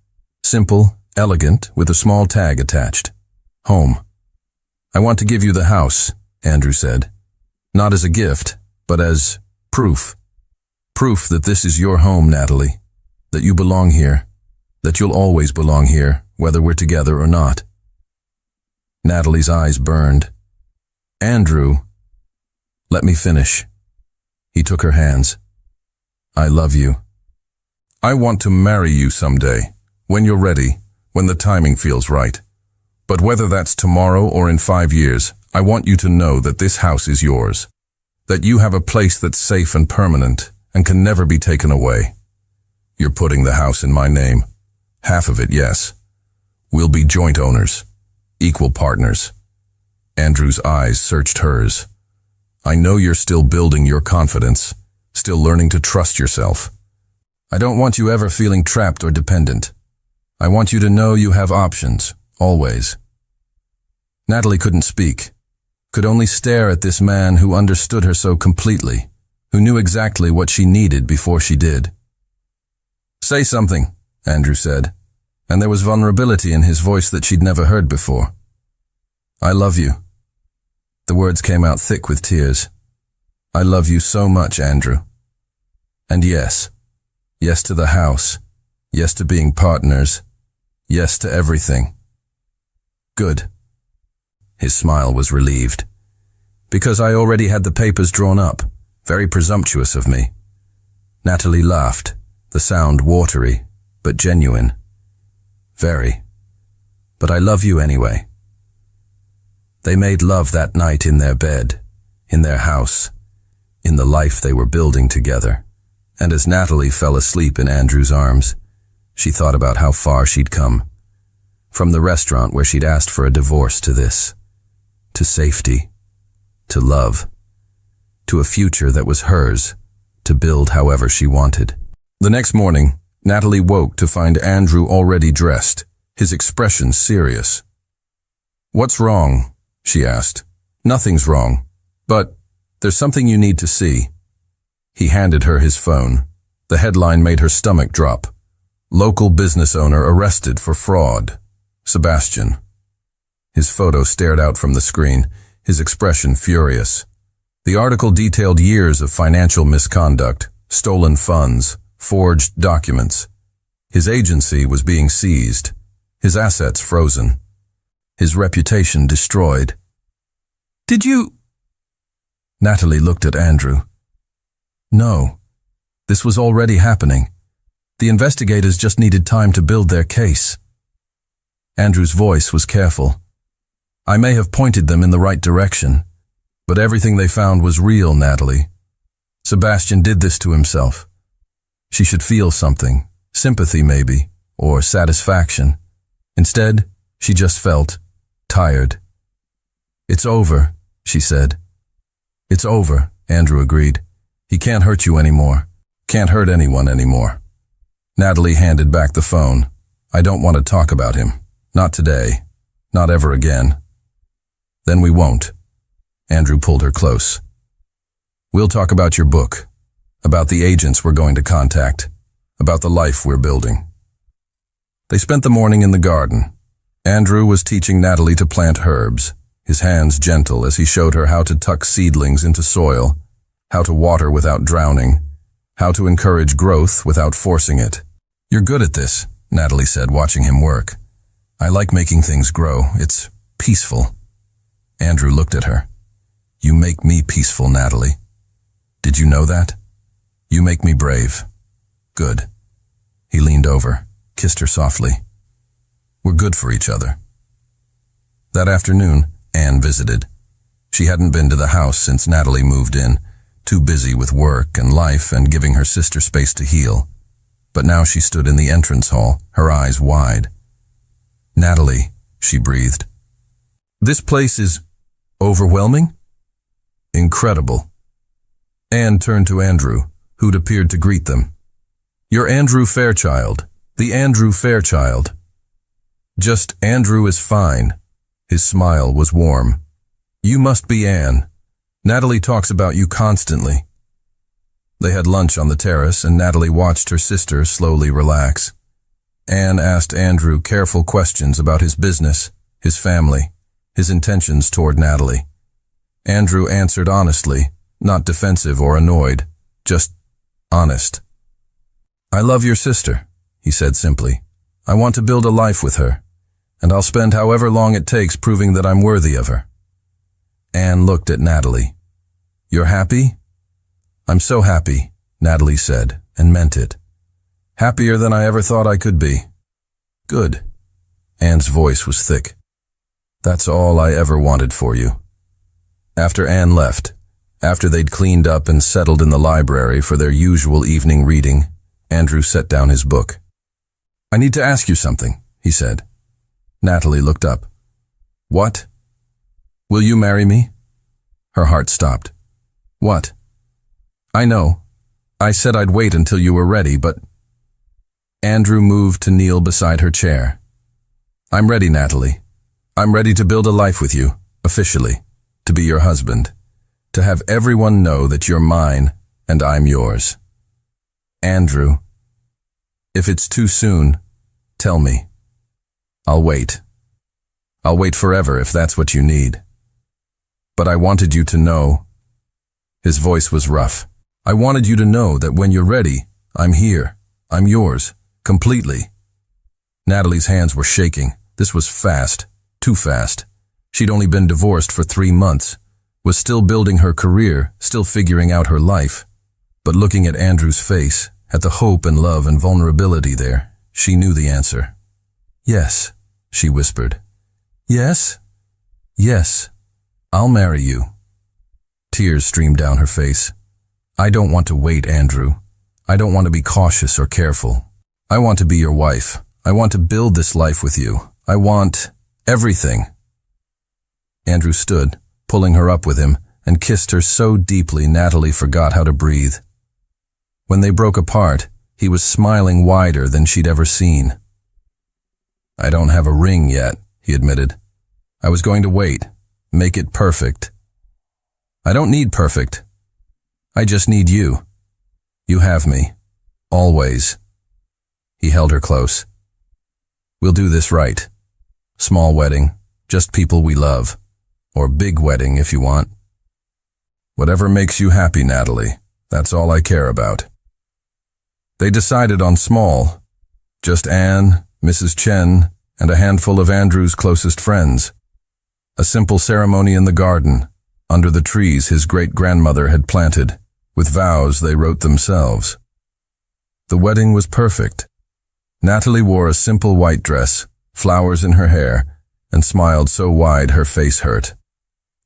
[SPEAKER 1] Simple, elegant, with a small tag attached. "Home." "I want to give you the house," Andrew said. "Not as a gift, but as proof. Proof that this is your home, Natalie. That you belong here. That you'll always belong here, whether we're together or not." Natalie's eyes burned. "Andrew, let me finish." He took her hands. "I love you. I want to marry you someday, when you're ready, when the timing feels right. But whether that's tomorrow or in 5 years, I want you to know that this house is yours. That you have a place that's safe and permanent and can never be taken away. You're putting the house in my name. Half of it, yes. We'll be joint owners, equal partners." Andrew's eyes searched hers. "I know you're still building your confidence, still learning to trust yourself. I don't want you ever feeling trapped or dependent. I want you to know you have options, always." Natalie couldn't speak, could only stare at this man who understood her so completely, who knew exactly what she needed before she did. "Say something," Andrew said, and there was vulnerability in his voice that she'd never heard before. "I love you." The words came out thick with tears. "I love you so much, Andrew. And yes. Yes to the house. Yes to being partners. Yes to everything." "Good." His smile was relieved. "Because I already had the papers drawn up. Very presumptuous of me." Natalie laughed, the sound watery, but genuine. "Very. But I love you anyway." They made love that night in their bed, in their house, in the life they were building together. And as Natalie fell asleep in Andrew's arms, she thought about how far she'd come. From the restaurant where she'd asked for a divorce to this, to safety, to love, to a future that was hers, to build however she wanted. The next morning, Natalie woke to find Andrew already dressed, his expression serious. "What's wrong?" she asked. "Nothing's wrong, but there's something you need to see." He handed her his phone. The headline made her stomach drop. "Local business owner arrested for fraud. Sebastian." His photo stared out from the screen, his expression furious. The article detailed years of financial misconduct, stolen funds, forged documents. His agency was being seized, his assets frozen, his reputation destroyed. "Did you—" Natalie looked at Andrew. "No, this was already happening. The investigators just needed time to build their case." Andrew's voice was careful. "I may have pointed them in the right direction, but everything they found was real, Natalie. Sebastian did this to himself. She should feel something, sympathy maybe, or satisfaction. Instead, she just felt tired." "It's over," she said. "It's over," Andrew agreed. "He can't hurt you anymore. Can't hurt anyone anymore." Natalie handed back the phone. "I don't want to talk about him. Not today. Not ever again." "Then we won't." Andrew pulled her close. "We'll talk about your book, about the agents we're going to contact, about the life we're building." They spent the morning in the garden. Andrew was teaching Natalie to plant herbs, his hands gentle as he showed her how to tuck seedlings into soil, how to water without drowning, how to encourage growth without forcing it. "You're good at this," Natalie said, watching him work. "I like making things grow. It's peaceful." Andrew looked at her. make me peaceful, Natalie. Did you know that? You make me brave. Good. He leaned over, kissed her softly. We're good for each other. That afternoon, Anne visited. She hadn't been to the house since Natalie moved in, too busy with work and life and giving her sister space to heal. But now she stood in the entrance hall, her eyes wide. Natalie, she breathed. This place is overwhelming? Incredible. Anne turned to Andrew, who'd appeared to greet them. You're Andrew Fairchild, the Andrew Fairchild. Just Andrew is fine. His smile was warm. You must be Anne. Natalie talks about you constantly. They had lunch on the terrace, and Natalie watched her sister slowly relax. Anne asked Andrew careful questions about his business, his family, his intentions toward Natalie. Andrew answered honestly, not defensive or annoyed, just honest. I love your sister, he said simply. I want to build a life with her, and I'll spend however long it takes proving that I'm worthy of her. Anne looked at Natalie. You're happy? I'm so happy, Natalie said, and meant it. Happier than I ever thought I could be. Good. Anne's voice was thick. That's all I ever wanted for you. After Anne left, after they'd cleaned up and settled in the library for their usual evening reading, Andrew set down his book. I need to ask you something, he said. Natalie looked up. What? Will you marry me? Her heart stopped. What? I know. I said I'd wait until you were ready, but... Andrew moved to kneel beside her chair. I'm ready, Natalie. I'm ready to build a life with you, officially, to be your husband, to have everyone know that you're mine and I'm yours. Andrew, if it's too soon, tell me. I'll wait. I'll wait forever if that's what you need. But I wanted you to know. His voice was rough. I wanted you to know that when you're ready, I'm here. I'm yours, completely. Natalie's hands were shaking. This was fast, too fast. She'd only been divorced for 3 months, was still building her career, still figuring out her life. But looking at Andrew's face, at the hope and love and vulnerability there, she knew the answer. Yes, she whispered. Yes? Yes, I'll marry you. Tears streamed down her face. I don't want to wait, Andrew. I don't want to be cautious or careful. I want to be your wife. I want to build this life with you. I want everything. Andrew stood, pulling her up with him, and kissed her so deeply Natalie forgot how to breathe. When they broke apart, he was smiling wider than she'd ever seen. I don't have a ring yet, he admitted. I was going to wait, make it perfect. I don't need perfect. I just need you. You have me. Always. He held her close. We'll do this right. Small wedding, just people we love. Or big wedding if you want. Whatever makes you happy, Natalie. That's all I care about. They decided on small. Just Anne, Mrs. Chen, and a handful of Andrew's closest friends. A simple ceremony in the garden, under the trees his great-grandmother had planted, with vows they wrote themselves. The wedding was perfect. Natalie wore a simple white dress, flowers in her hair, and smiled so wide her face hurt.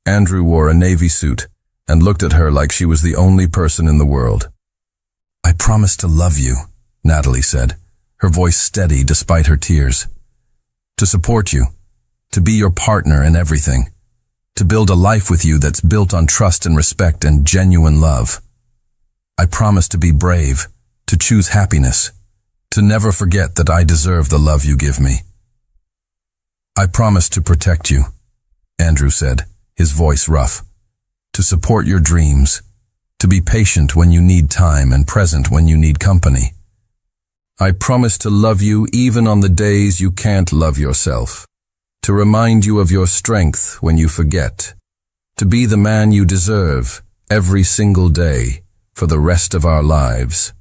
[SPEAKER 1] Andrew wore a navy suit and looked at her like she was the only person in the world. I promise to love you, Natalie said, her voice steady despite her tears. To support you, to be your partner in everything, to build a life with you that's built on trust and respect and genuine love. I promise to be brave, to choose happiness, to never forget that I deserve the love you give me. I promise to protect you, Andrew said, his voice rough, to support your dreams, to be patient when you need time and present when you need company. I promise to love you even on the days you can't love yourself, to remind you of your strength when you forget, to be the man you deserve every single day for the rest of our lives.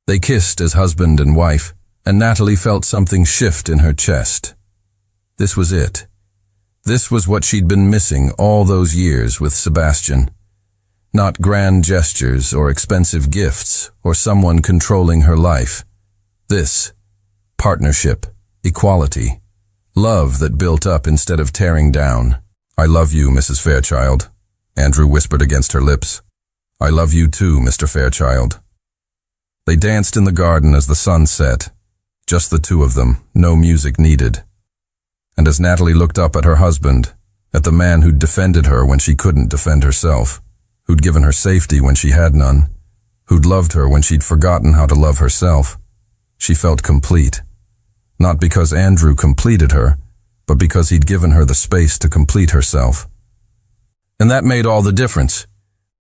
[SPEAKER 1] They kissed as husband and wife, and Natalie felt something shift in her chest. This was it. This was what she'd been missing all those years with Sebastian. Not grand gestures or expensive gifts or someone controlling her life. This, partnership, equality, love that built up instead of tearing down. "I love you, Mrs. Fairchild," Andrew whispered against her lips. "I love you too, Mr. Fairchild." They danced in the garden as the sun set. Just the two of them, no music needed. And as Natalie looked up at her husband, at the man who'd defended her when she couldn't defend herself, who'd given her safety when she had none, who'd loved her when she'd forgotten how to love herself, she felt complete. Not because Andrew completed her, but because he'd given her the space to complete herself. And that made all the difference.